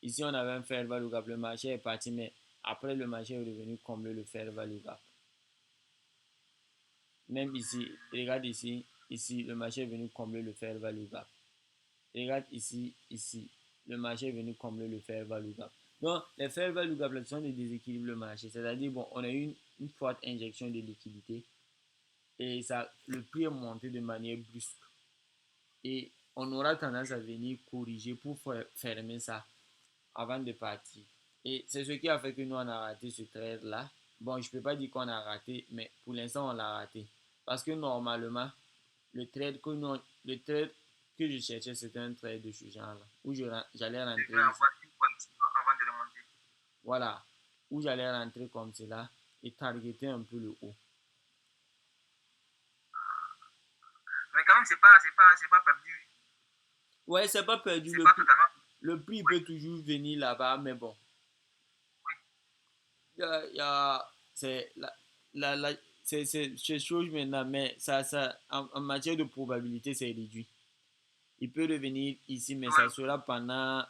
Ici on avait un fair value gap. Le marché est parti, mais après le marché est revenu combler le fair value gap. Même ici, regarde ici, ici, le marché est venu combler le fair value gap. Regarde ici, ici, le marché est venu combler le fair value gap. Donc, les fair value gap là sont des déséquilibres le marché. C'est-à-dire, bon, on a eu une forte injection de liquidité et ça, le prix est monté de manière brusque. Et on aura tendance à venir corriger pour fermer ça avant de partir. Et c'est ce qui a fait que nous, on a raté ce trade-là. Bon, je ne peux pas dire qu'on a raté, mais pour l'instant, on l'a raté. Parce que normalement, le trade que je cherchais, c'était un trade de ce genre-là, où j'allais Tu rentrer veux ici. avoir une correction avant de remonter. Voilà, où j'allais rentrer comme cela et targeter un peu le haut. Mais quand même, c'est pas perdu. Ouais, c'est pas perdu. C'est pas totalement. Le prix Oui, peut toujours venir là-bas, mais bon, oui, c'est c'est chose maintenant, mais en matière de probabilité, c'est réduit. Il peut revenir ici, mais ça oui, sera pendant,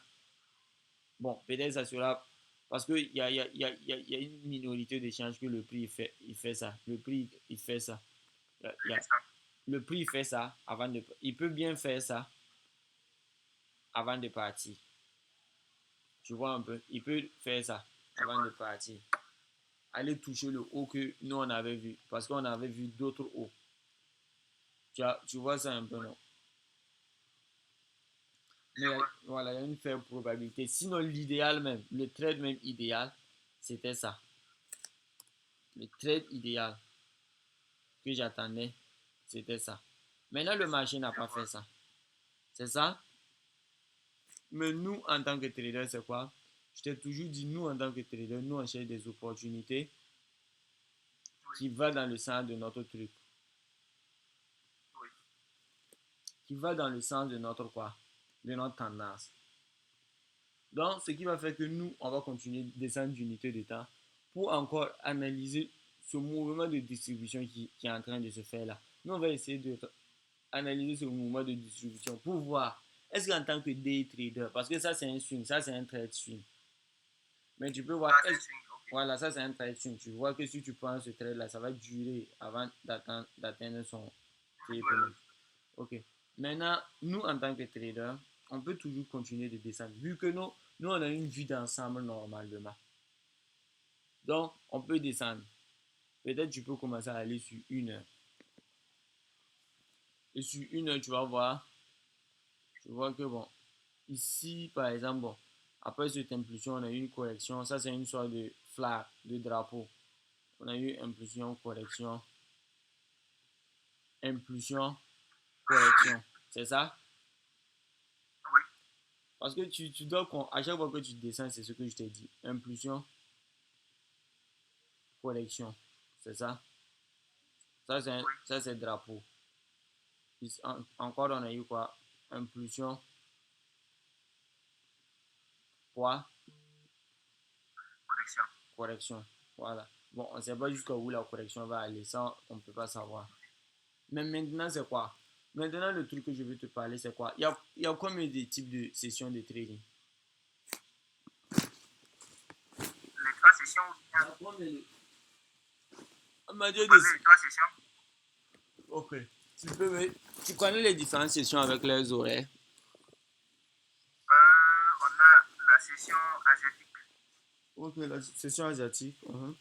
bon, peut-être ça sera, parce qu'il y a une minorité de chances que le prix il fait ça. Le prix, il fait ça. oui, c'est ça. Le prix, il fait ça avant de, il peut bien faire ça avant de partir. Tu vois un peu, il peut faire ça Je avant de vois. partir. Aller toucher le haut que nous on avait vu, parce qu'on avait vu d'autres hauts. Tu vois ça un peu, Oui, non? je Mais vois. voilà, il y a une faible probabilité. Sinon, l'idéal même, le trade même idéal, c'était ça. Le trade idéal que j'attendais, c'était ça. Maintenant, le marché n'a Je pas fait vois. ça. C'est ça. Mais nous, en tant que trader, c'est quoi? Je t'ai toujours dit, nous, en tant que trader, nous, on cherche des opportunités Oui, qui vont dans le sens de notre truc. oui, Qui va dans le sens de notre quoi? De notre tendance. Donc, ce qui va faire que nous, on va continuer de descendre d'unité de temps pour encore analyser ce mouvement de distribution qui est en train de se faire là. Nous, on va essayer d'analyser ce mouvement de distribution pour voir est-ce qu'en tant que day trader, parce que ça c'est un swing, ça c'est un trade swing, mais tu peux voir, ça c'est un swing. Ok. voilà, ça c'est un trade swing. Tu vois que si tu prends ce trade là, ça va durer avant d'atteindre son Oui, pied oui, oui. économique. Ok. Maintenant, nous, en tant que trader, on peut toujours continuer de descendre. Vu que nous on a une vue d'ensemble normalement. Donc, on peut descendre. Peut-être tu peux commencer à aller sur une heure. Et sur une heure, tu vois que bon, ici, par exemple, bon, après cette impulsion, on a eu une correction. Ça, c'est une sorte de flag, de drapeau. On a eu impulsion, correction, impulsion, correction. C'est ça? Oui, Parce que tu dois, à chaque fois que tu descends, c'est ce que je t'ai dit. Impulsion, correction. C'est ça? oui. Ça, c'est drapeau. Encore, on a eu quoi? Impulsion, quoi? Correction. Correction. Voilà. Bon, on ne sait pas jusqu'à où la correction va aller. Ça, on ne peut pas savoir. Mais maintenant, c'est quoi? Maintenant, le truc que je veux te parler, c'est quoi? Il y a combien de types de sessions de trading? Les trois sessions ou Il y bien a combien de... On m'a vous dit parlez des trois sessions. Ok. Tu connais les différentes sessions avec les horaires? On a la session asiatique. Ok, la session asiatique. Oui,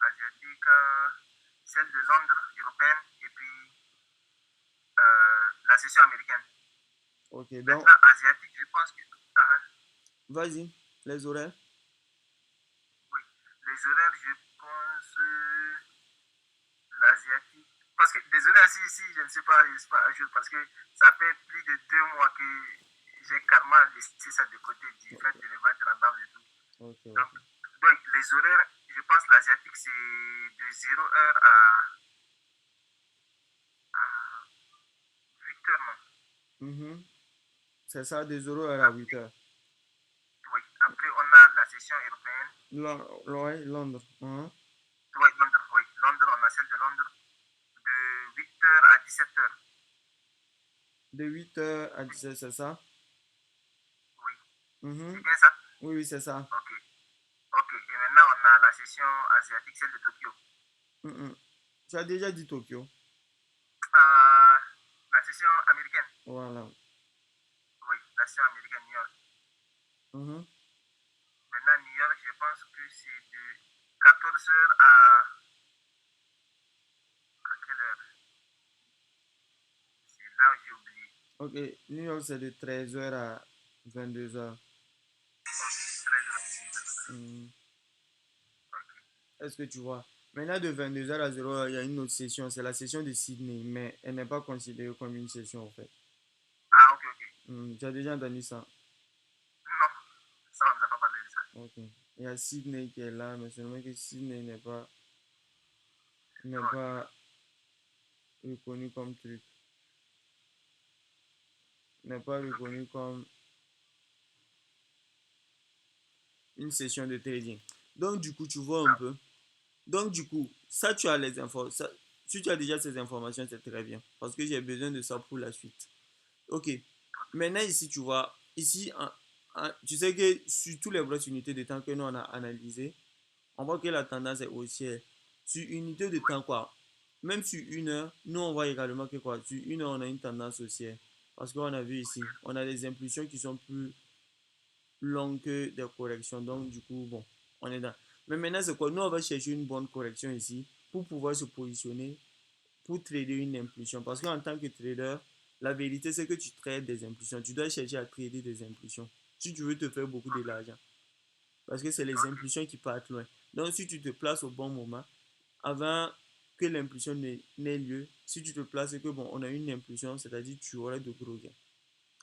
asiatique. Celle de Londres, européenne. Et puis la session américaine. Ok, donc, Maintenant, asiatique, je pense que. vas-y, les horaires. Oui, les horaires, je pense. L'asiatique. Parce que, désolé, si je ne sais pas, je ne suis pas à jour, parce que ça fait plus de 2 mois que j'ai carrément laissé ça de côté du fait Ok, de ne pas être rentable et tout. ok, Donc, ok. les horaires, je pense l'asiatique, c'est de 0 heure à 8 heures, non? Mhm. C'est ça, des horaires à 8 Après, heures. oui, après, on a la session européenne. Ouais, Londres. Oui, Londres, oui. Londres, on a celle de Londres de 8 heures à 17 heures. De 8 heures à Oui, 17 c'est ça? oui. C'est Mhm. bien ça? Oui, oui, c'est ça. Ok. Ok. Et maintenant, on a la session asiatique, celle de Tokyo. Mhm. Tu as déjà dit Tokyo. Euh, la session américaine. Voilà. Oui, la session américaine, New York. Mhm. Maintenant, New York, je pense que c'est de 14 heures à quelle heure? C'est là où j'ai oublié. Ok, New York, c'est de 13h à 22h. Ok, 13 heures à 22 heures. Est-ce que tu vois? Maintenant, de 22h à 0h, il y a une autre session. C'est la session de Sydney, mais elle n'est pas considérée comme une session, en fait. Ah, ok, ok. Tu as déjà entendu ça? Non, ça, on ne nous a pas parlé de ça. Ok. Il y a Sydney qui est là, mais seulement que Sydney n'est Ok, pas reconnu comme truc. N'est pas ok. reconnu comme une session de trading. Donc, du coup, tu vois un Ah, peu. Donc, du coup, ça, tu as les infos. Si tu as déjà ces informations, c'est très bien. Parce que j'ai besoin de ça pour la suite. Ok. Maintenant, ici, tu vois, ici, tu sais que sur toutes les grosses unités de temps que nous on a analysées, on voit que la tendance est haussière. Sur une unité de oui, temps, quoi, même sur une heure, nous on voit également que quoi, sur une heure, on a une tendance haussière. Parce qu'on a vu ici, on a des impulsions qui sont plus longues que des corrections. Donc, du coup, bon, on est dans. Mais maintenant, c'est quoi? Nous, on va chercher une bonne correction ici pour pouvoir se positionner pour trader une impulsion. Parce qu'en tant que trader, la vérité, c'est que tu trades des impulsions. Tu dois chercher à trader des impulsions si tu veux te faire beaucoup de l'argent. Parce que c'est les ok, impulsions qui partent loin. Donc, si tu te places au bon moment, avant que l'impulsion n'ait lieu, si tu te places et que bon, on a une impulsion, c'est-à-dire tu aurais de gros gains.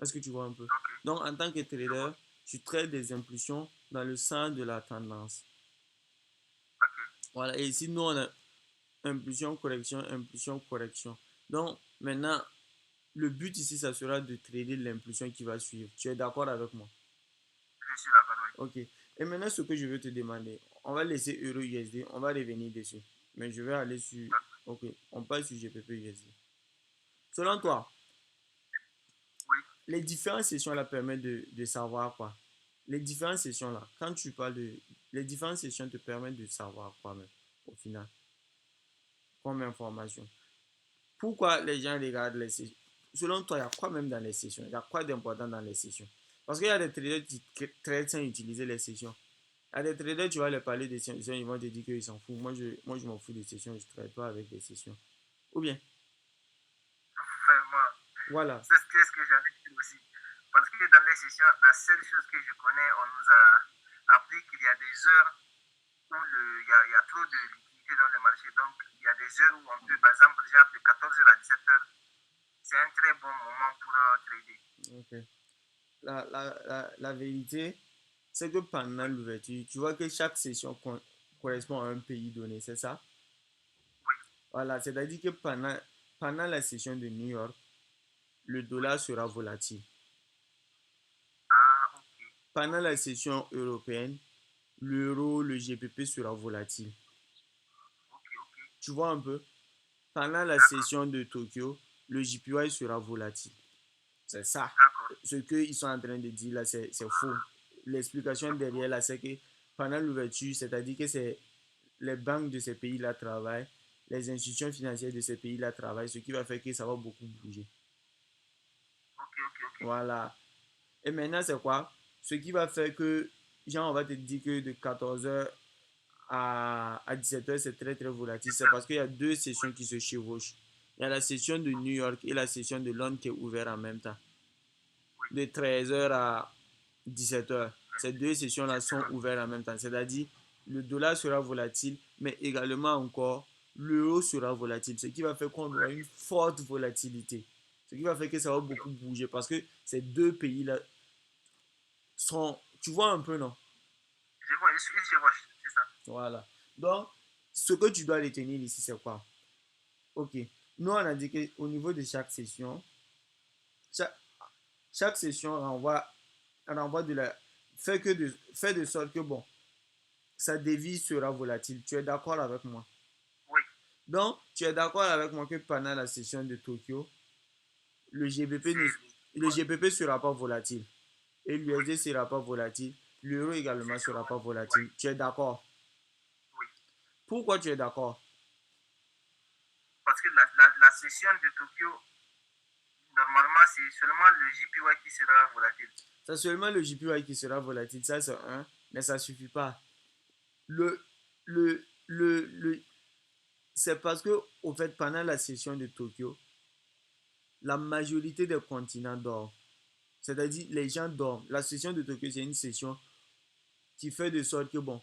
Est-ce que tu vois un peu? ok, Donc, en tant que je trader, vois. tu trades des impulsions dans le sens de la tendance. Ok, Voilà, et ici, nous, on a impulsion, correction, impulsion, correction. Donc, maintenant, le but ici, ça sera de trader l'impulsion qui va suivre. Tu es d'accord avec moi? je suis d'accord, oui. Ok. Et maintenant, ce que je veux te demander, on va laisser Euro USD, on va revenir dessus. Mais je vais aller sur. Ok, Ok, on passe sur GPP USD. Selon ok, toi, oui. les différentes sessions là permettent de savoir quoi? Les différentes sessions là, quand tu parles de. Les différentes sessions te permettent de savoir quoi même, au final, comme information. Pourquoi les gens regardent les sessions? Selon toi, il y a quoi même dans les sessions? Il y a quoi d'important dans les sessions? Parce qu'il y a des traders qui traitent sans utiliser les sessions. Il y a des traders, tu vas leur parler des sessions, ils vont te dire qu'ils s'en foutent. Moi, je m'en fous des sessions, je ne traite pas avec des sessions. Ou bien, Vraiment, voilà. c'est ce que j'avais dit aussi. Parce que dans les sessions, la seule chose que je connais, on nous a appris qu'il y a des heures où il y a trop de liquidité dans le marché. Donc, il y a des heures où on peut, par exemple, genre de 14 heures à 17 heures, c'est un très bon moment pour trader. Ok. La vérité, c'est que pendant l'ouverture, tu vois que chaque session correspond à un pays donné, c'est ça? Oui, Voilà, c'est-à-dire que pendant la session de New York, le oui. dollar sera volatile. Ah, ok, Pendant ok, la session européenne, l'euro, le GBP sera volatile. ok, ok. Tu vois un peu? Pendant la D'accord, session de Tokyo, le JPY sera volatile. C'est ça. d'accord. Ce qu'ils sont en train de dire là, c'est faux. L'explication derrière là, c'est que pendant l'ouverture, c'est-à-dire que c'est les banques de ces pays-là travaillent, les institutions financières de ces pays-là travaillent, ce qui va faire que ça va beaucoup bouger. Ok, ok, ok. Voilà. Et maintenant, c'est quoi? Ce qui va faire que, genre, on va te dire que de 14h à 17h, c'est très très volatile. C'est parce qu'il y a deux Oui, sessions qui se chevauchent. Il y a la session de New York et la session de Londres qui est ouverte en même temps. oui. De 13h à 17h. Ces deux sessions-là sont 17 heures. ouvertes en même temps. C'est-à-dire, le dollar sera volatile, mais également encore, l'euro sera volatile. Ce qui va faire qu'on aura une Volatile. forte volatilité. Ce qui va faire que ça va Ok. beaucoup bouger parce que ces deux pays-là sont. Tu vois un peu, non? Je vois, c'est ça. Voilà. Donc, ce que tu dois retenir ici, c'est quoi? Ok. Nous, on a dit qu'au niveau de chaque session, chaque, chaque session renvoie de la. Fait de sorte que, bon, sa devise sera volatile. Tu es d'accord avec moi? Oui, Donc, tu es d'accord avec moi que pendant la session de Tokyo, le GBP ne, c'est. le GBP sera pas volatile et Oui, l'USD sera pas volatile. L'euro également c'est sûr. sera pas Oui, volatile. Tu es d'accord? oui. Pourquoi tu es d'accord? Parce que la session de Tokyo, normalement, c'est seulement le JPY qui sera volatile. C'est seulement le JPY qui sera volatile, ça c'est un. Mais ça ne suffit pas. Le, le, c'est parce que, au fait, pendant la session de Tokyo, la majorité des continents dorment. C'est-à-dire, les gens dorment. La session de Tokyo, c'est une session qui fait de sorte que, bon,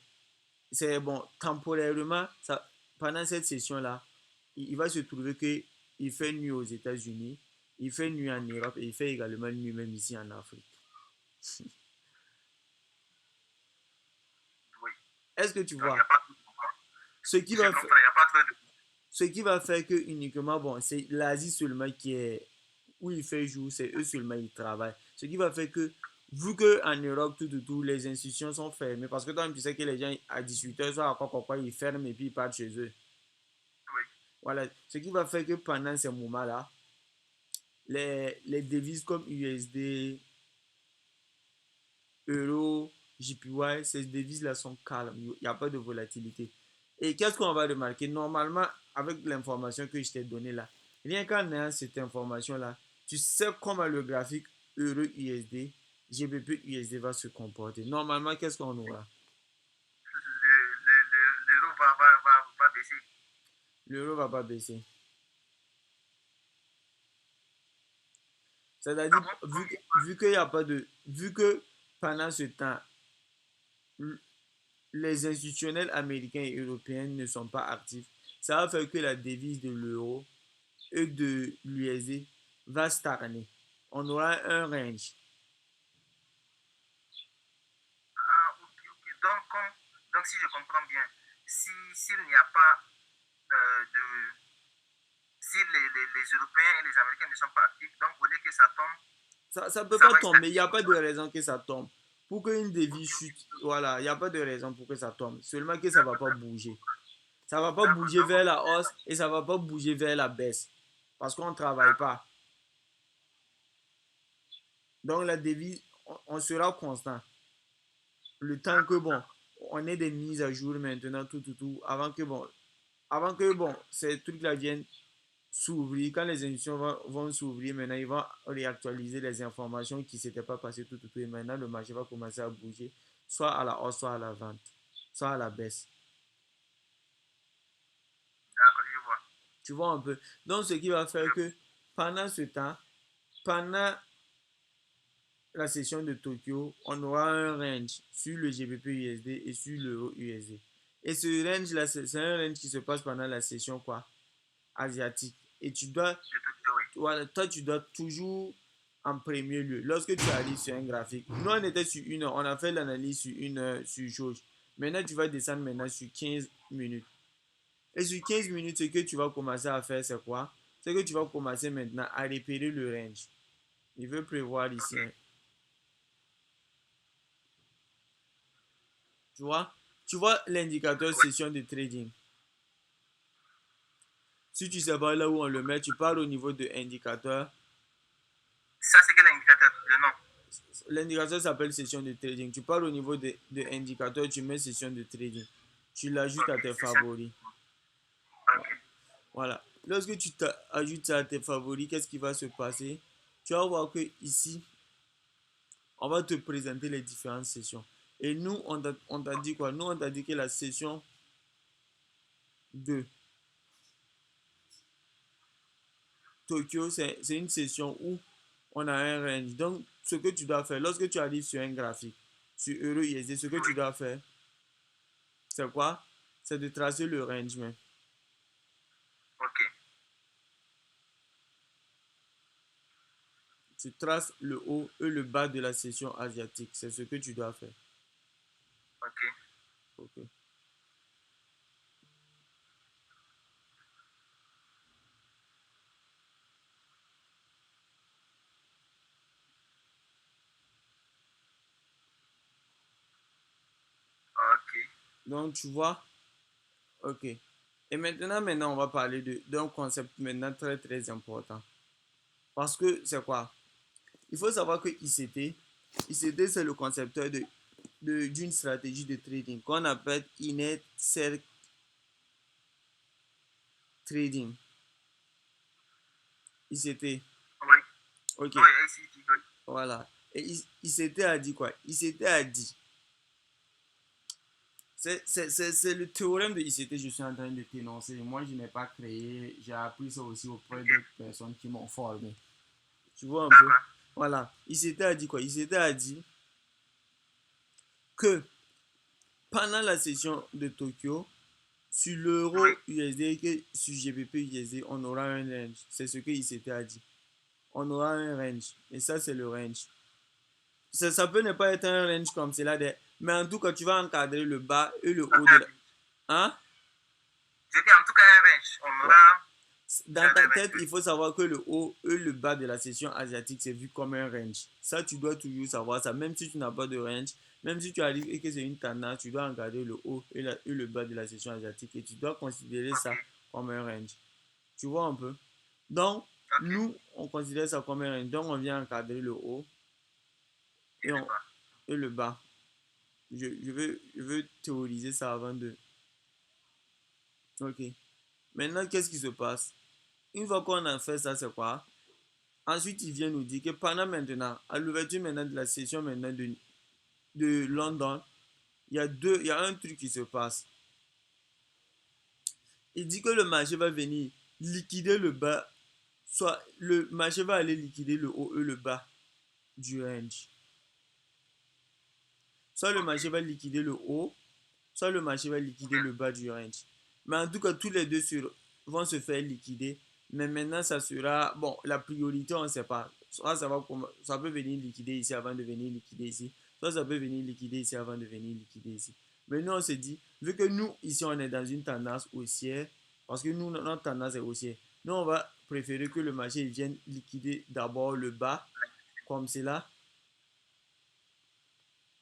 c'est bon, temporairement, ça, pendant cette session-là, il va se trouver qu'il fait nuit aux États-Unis, il fait nuit en Europe et il fait également nuit même ici en Afrique. Oui. Est-ce que tu Donc, il n'y vois? a pas de... Ce qui Je va, comprends, il n'y a pas trop de... ce qui va faire que uniquement, bon, c'est l'Asie seulement qui est où il fait jour, c'est eux seulement qui travaillent. Ce qui va faire que, vu qu'en Europe, tout, les institutions sont fermées, parce que toi, tu sais que les gens à 18h, soit à quoi, ils ferment et puis ils partent chez eux. Oui. Voilà. Ce qui va faire que pendant ces moments-là, les devises comme USD, Euro, JPY, ces devises-là sont calmes. Il n'y a pas de volatilité. Et qu'est-ce qu'on va remarquer? Normalement, avec l'information que je t'ai donnée là, rien qu'en ayant cette information-là, tu sais comment le graphique Euro-USD, GBP-USD va se comporter. Normalement, qu'est-ce qu'on aura? L'euro va baisser. L'euro va pas baisser. Ah C'est-à-dire, bon? vu qu'il n'y a pas de... Vu que pendant ce temps, les institutionnels américains et européens ne sont pas actifs, ça va faire que la devise de l'euro et de l'USD va stagner. On aura un range. Ah, ok, ok. Donc, si je comprends bien, s'il n'y a pas de... Si les Européens et les Américains ne sont pas actifs, donc au lieu que ça tombe, Ça ne peut ça pas va tomber. Il stagner. n'y a pas de raison que ça tombe. Pour qu'une devise Ok, ok. chute, voilà, il n'y a pas de raison pour que ça tombe. Seulement que ça ne va D'accord, pas bouger. Ça ne va pas d'accord. bouger vers la hausse et ça ne va pas bouger vers la baisse. Parce qu'on ne travaille D'accord. pas. Donc la devise, on sera constant. Le temps que, D'accord, bon, on ait des mises à jour maintenant, avant que, bon, ces trucs-là viennent s'ouvrir, quand les institutions vont s'ouvrir, maintenant, ils vont réactualiser les informations qui ne s'étaient pas passées et maintenant, le marché va commencer à bouger, soit à la hausse, soit à la vente, soit à la baisse. d'accord, je vois. Tu vois un peu. Donc, ce qui va faire que pendant ce temps, pendant la session de Tokyo, on aura un range sur le GBP USD et sur l'euro USD. Et ce range-là, c'est un range qui se passe pendant la session quoi, asiatique. Et tu dois, Je te dis oui. voilà, toi, tu dois toujours en premier lieu, lorsque tu arrives sur un graphique, nous on était sur une heure, on a fait l'analyse sur une heure sur Jauge. Maintenant, tu vas descendre maintenant sur 15 minutes. Et sur 15 minutes, ce que tu vas commencer à faire, c'est quoi? C'est que tu vas commencer maintenant à repérer le range. Il veut prévoir Ok, ici, hein. Tu vois? Tu vois l'indicateur oui. session de trading. Si tu sais pas là où on le met, tu pars au niveau de indicateur. Ça, c'est quel indicateur? Le nom. L'indicateur s'appelle session de trading. Tu pars au niveau de indicateur, tu mets session de trading. Tu l'ajoutes Ok, à tes c'est ça. favoris. Ok, Voilà. Lorsque tu ajoutes ça à tes favoris, qu'est-ce qui va se passer? Tu vas voir que ici, on va te présenter les différentes sessions. Et nous, on t'a dit quoi? Nous, on t'a dit que la session 2 Tokyo, c'est une session où on a un range. Donc, ce que tu dois faire, lorsque tu arrives sur un graphique, sur Euro USD, ce que oui. tu dois faire, c'est quoi? C'est de tracer le range même. Ok, Tu traces le haut et le bas de la session asiatique. C'est ce que tu dois faire. ok, Ok. ok. Donc, tu vois, ok. Et maintenant, on va parler d'un concept maintenant très, très important. Parce que c'est quoi? Il faut savoir que ICT, c'est le concepteur d'une stratégie de trading qu'on appelle Inner Circle Trading. ICT. Oui, Ok, oui, ici, oui. voilà. Et ICT a dit quoi? ICT a dit C'est le théorème de ICT que je suis en train de t'énoncer. Moi, je n'ai pas créé, j'ai appris ça aussi auprès Ok, d'autres personnes qui m'ont formé. Tu vois un peu? d'accord. Voilà. ICT a dit quoi? ICT a dit que pendant la session de Tokyo, sur Oui, l'euro USD et sur GBP USD, on aura un range. C'est ce que ICT a dit. On aura un range. Et ça, c'est le range. Ça peut ne pas être un range comme cela, mais en tout cas, tu vas encadrer le bas et le ça haut fait de un la. range. Hein? J'ai dit en tout cas un range. On Ouais. aura Dans dans ta le range. tête, il faut savoir que le haut et le bas de la session asiatique, c'est vu comme un range. Ça, tu dois toujours savoir ça. Même si tu n'as pas de range, même si tu arrives et que c'est une tendance, tu dois regarder le haut et le bas de la session asiatique et tu dois considérer Ok, ça comme un range. Tu vois un peu? Donc, ok, nous, on considère ça comme un range. Donc, on vient encadrer le haut et et, le bas. et le bas. Je veux théoriser ça avant de. Ok. Maintenant, qu'est-ce qui se passe? Une fois qu'on a fait ça, c'est quoi? Ensuite, il vient nous dire que pendant maintenant, à l'ouverture maintenant de la session maintenant de London, il y a un truc qui se passe. Il dit que le marché va venir liquider le bas, soit le marché va aller liquider le haut et le bas du range. Soit le Ok, marché va liquider le haut, soit le marché va liquider bien. le bas du range. Mais en tout cas, tous les deux vont se faire liquider. Mais maintenant, ça sera, bon, la priorité, on ne sait pas. Soit ça peut venir liquider ici avant de venir liquider ici. Soit ça peut venir liquider ici avant de venir liquider ici. Mais nous, on se dit, vu que nous, ici, on est dans une tendance haussière, parce que nous, notre tendance est haussière, nous, on va préférer que le marché vienne liquider d'abord le bas, comme cela,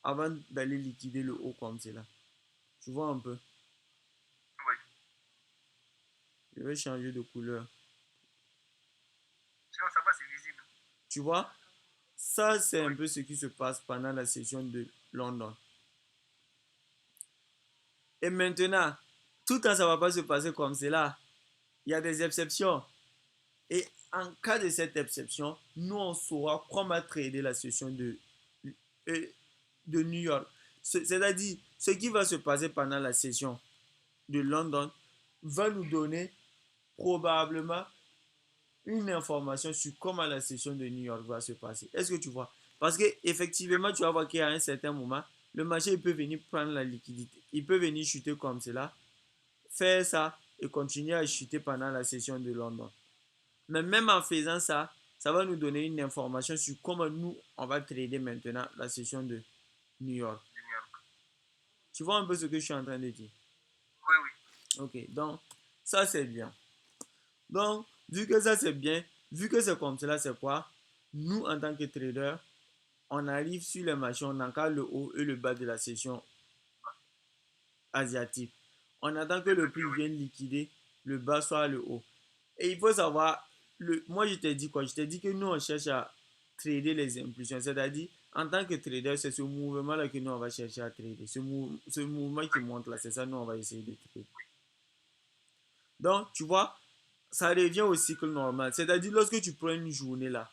avant d'aller liquider le haut, comme cela. Tu vois un peu? Oui. Je vais changer de couleur. Sinon, ça va, c'est visible. Tu vois, ça, c'est un Oui, peu ce qui se passe pendant la session de London. Et maintenant, tout le temps, ça ne va pas se passer comme cela. Il y a des exceptions. Et en cas de cette exception, nous, on saura comment trader la session euh, de New York. C'est-à-dire, ce qui va se passer pendant la session de London va nous donner probablement une information sur comment la session de New York va se passer. Est-ce que tu vois? Parce que effectivement, tu vas voir qu'à un certain moment, le marché il peut venir prendre la liquidité. Il peut venir chuter comme cela, faire ça et continuer à chuter pendant la session de London. Mais même en faisant ça, ça va nous donner une information sur comment nous, on va trader maintenant la session de New York. de New York. Tu vois un peu ce que je suis en train de dire? Oui, oui. Ok, donc ça c'est bien. Donc, vu que ça c'est bien, vu que c'est comme cela, c'est quoi? Nous, en tant que trader, on arrive sur le marché, on encadre le haut et le bas de la session asiatique. On attend que De le Tokyo, prix oui. vienne liquider le bas soit le haut. Et il faut savoir, moi je t'ai dit quoi? Je t'ai dit que nous on cherche à trader les impulsions. C'est-à-dire, en tant que trader, c'est ce mouvement-là que nous on va chercher à trader. Ce mouvement qui Oui, monte là, c'est ça nous on va essayer de trader. Donc, tu vois, ça revient au cycle normal. C'est-à-dire, lorsque tu prends une journée là,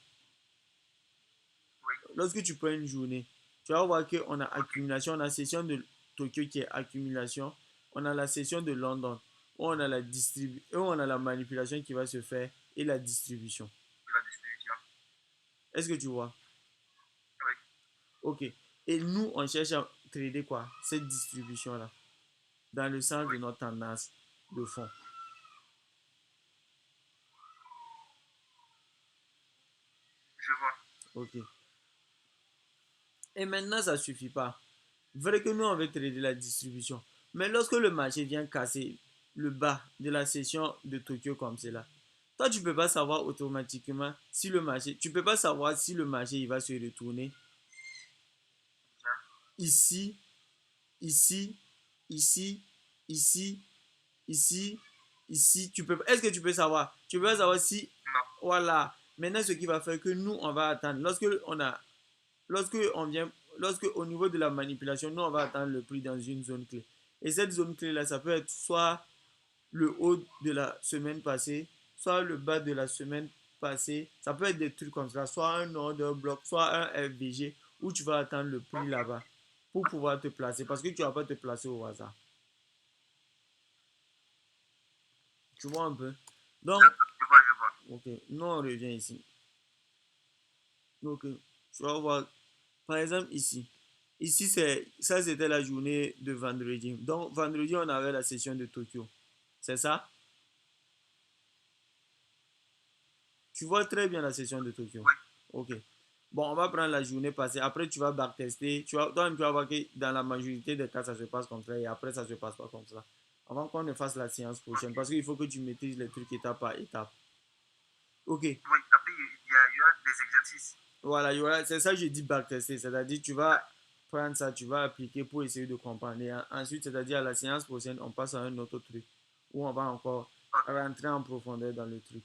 oui. lorsque tu prends une journée, tu vas voir qu'on a Ok, accumulation, on a session de Tokyo qui est accumulation, on a la session de London, où on a où on a la manipulation qui va se faire et la distribution. de la distribution. Est-ce que tu vois? Oui, Ok. Et nous, on cherche à trader quoi? Cette distribution-là, dans le sens oui. de notre tendance de fond. Je vois. Ok. Et maintenant, ça ne suffit pas. Vrai que nous, on veut trader la distribution. Mais lorsque le marché vient casser le bas de la session de Tokyo comme cela, toi, tu ne peux pas savoir automatiquement si le marché, tu peux pas savoir si le marché il va se retourner Bien. ici, ici, ici, ici, ici, ici. Est-ce que tu peux savoir? Tu peux pas savoir si, Non. voilà. Maintenant, ce qui va faire que nous, on va attendre. Lorsque on vient, lorsque au niveau de la manipulation, nous on va attendre le prix dans une zone clé. Et cette zone clé là, ça peut être soit le haut de la semaine passée, soit le bas de la semaine passée. Ça peut être des trucs comme ça, soit un order bloc, soit un FVG où tu vas attendre le prix Ok, là-bas pour pouvoir te placer. Parce que tu vas pas te placer au hasard. Tu vois un peu. Donc, Je vois. ok, nous on revient ici. Donc, tu vas voir, par exemple ici. Ici, ça c'était la journée de vendredi. Donc, vendredi, on avait la session de Tokyo. C'est ça? Tu vois très bien la session de Tokyo. Oui, Ok. Bon, on va prendre la journée passée. Après, tu vas backtester. Toi, tu vas voir que dans la majorité des cas, ça se passe comme ça. Et après, ça se passe pas comme ça. Avant qu'on ne fasse la séance prochaine. Parce qu'il faut que tu maîtrises les trucs étape par étape. Ok. oui. Après, il y a des exercices. Voilà, c'est ça que je dis backtester. C'est-à-dire, tu vas prendre ça, tu vas appliquer pour essayer de comprendre. Et ensuite, c'est-à-dire, à la séance prochaine, on passe à un autre truc. Où on va encore Ok, rentrer en profondeur dans le truc.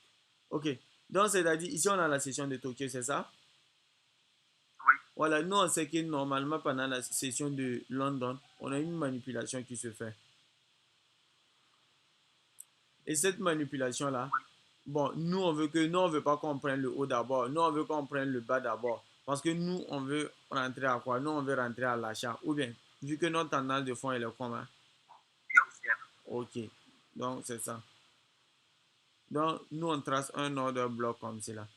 Ok. Donc, c'est-à-dire, ici, on a la session de Tokyo, c'est ça? oui, Voilà, nous on sait que normalement pendant la session de London, on a une manipulation qui se fait. Et cette manipulation-là, oui. bon, nous on veut pas qu'on prenne le haut d'abord, nous on veut qu'on prenne le bas d'abord. Parce que nous on veut rentrer à quoi? Nous on veut rentrer à l'achat. Ou bien, vu que notre tendance de fond elle est commun. Et haussière. Ok, donc c'est ça. Donc nous on trace un order block comme cela.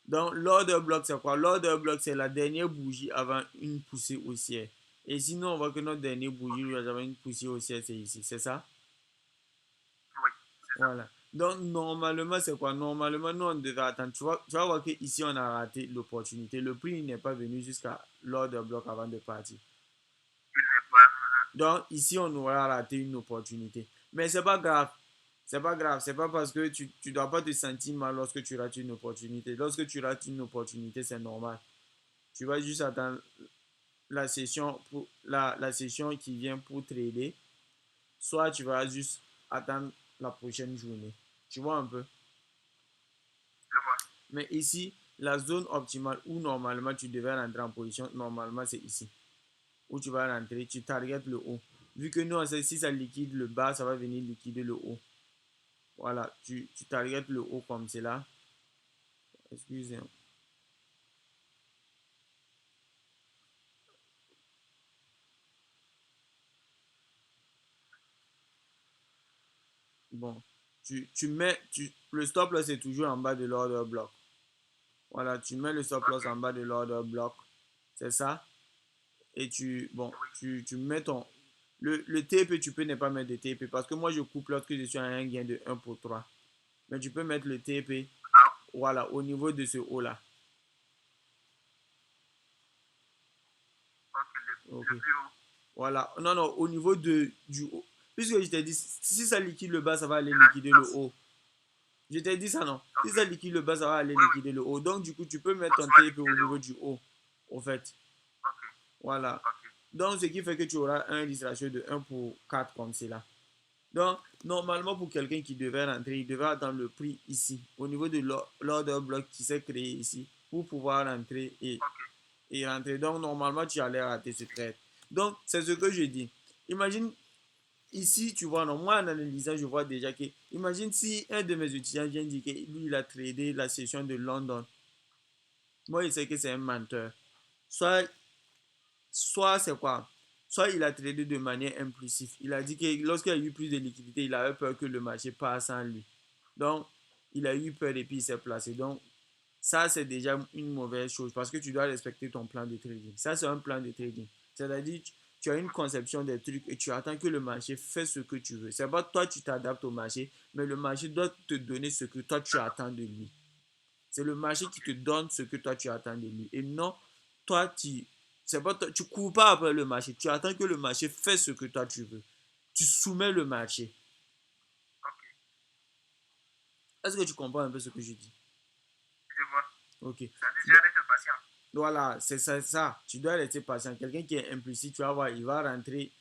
Donc l'order block c'est quoi? L'order block c'est la dernière bougie avant une poussée haussière. Et sinon on voit que notre dernière bougie Ok, avant une poussée haussière c'est ici, c'est ça? oui, c'est ça. Voilà. Donc, normalement, c'est quoi? Normalement, nous, on devait attendre. Tu vas voir qu'ici, on a raté l'opportunité. Le prix n'est pas venu jusqu'à l'ordre de bloc avant de partir. Il n'est pas. Donc, ici, on aura raté une opportunité. Mais c'est pas grave. C'est pas grave. C'est pas parce que tu dois pas te sentir mal lorsque tu rates une opportunité. Lorsque tu rates une opportunité, c'est normal. Tu vas juste attendre la session qui vient pour trader. Soit tu vas juste attendre la prochaine journée. Tu vois un peu? Je vois. Mais ici, la zone optimale où normalement tu devais rentrer en position, normalement c'est ici. Où tu vas rentrer, tu targetes le haut. Vu que nous, on sait si ça liquide le bas, ça va venir liquider le haut. Voilà, tu targetes le haut comme cela. Excusez-moi. Bon, le stop loss est toujours en bas de l'order block. Voilà, tu mets le stop Ok, loss en bas de l'order block. C'est ça. Et bon, oui. tu mets le TP, tu peux ne pas mettre de TP parce que moi je coupe lorsque je suis à un gain de 1 pour 3. Mais tu peux mettre le TP, Ah, voilà, au niveau de ce haut-là. ok, Ok. le plus haut. Voilà. Non, non, au niveau du haut. Puisque je t'ai dit, si ça liquide le bas, ça va aller De la liquider le distance. haut. Je t'ai dit ça, non? Si Ok, ça liquide le bas, ça va aller oui, oui. liquider le haut. Donc, du coup, tu peux mettre Donc, ton ça va TP liquider au le niveau haut. du haut, au fait. Ok, Voilà. ok. Donc, ce qui fait que tu auras un risque ratio de 1 pour 4 comme c'est là. Donc, normalement, pour quelqu'un qui devait rentrer, il devait attendre le prix ici, au niveau de l'order block qui s'est créé ici, pour pouvoir rentrer Ok, et rentrer. Donc, normalement, tu allais rater ce trade. Donc, c'est ce que je dis. Imagine, ici, tu vois, non, moi, en analysant, je vois déjà que, imagine si un de mes étudiants vient dire que lui, il a tradé la session de London. Moi, il sait que c'est un menteur. Soit, soit c'est quoi? Soit il a tradé de manière impulsive. Il a dit que lorsqu'il a eu plus de liquidité, il avait peur que le marché passe sans lui. Donc, il a eu peur et puis il s'est placé. Donc, ça, c'est déjà une mauvaise chose parce que tu dois respecter ton plan de trading. Ça, c'est un plan de trading. C'est-à-dire, tu as une conception des trucs et tu attends que le marché fasse ce que tu veux. C'est pas toi, tu t'adaptes au marché, mais le marché doit te donner ce que toi, tu attends de lui. C'est le marché qui ok, te donne ce que toi, tu attends de lui. Et non, toi, c'est pas tu cours pas après le marché. Tu attends que le marché fasse ce que toi, tu veux. Tu soumets le marché. ok. Est-ce que tu comprends un peu ce que je dis? Je vois. Ok. Ça dit, je vais être patient. Voilà, c'est ça. Tu dois rester patient. Quelqu'un qui est impulsif, tu vas voir, il va rentrer,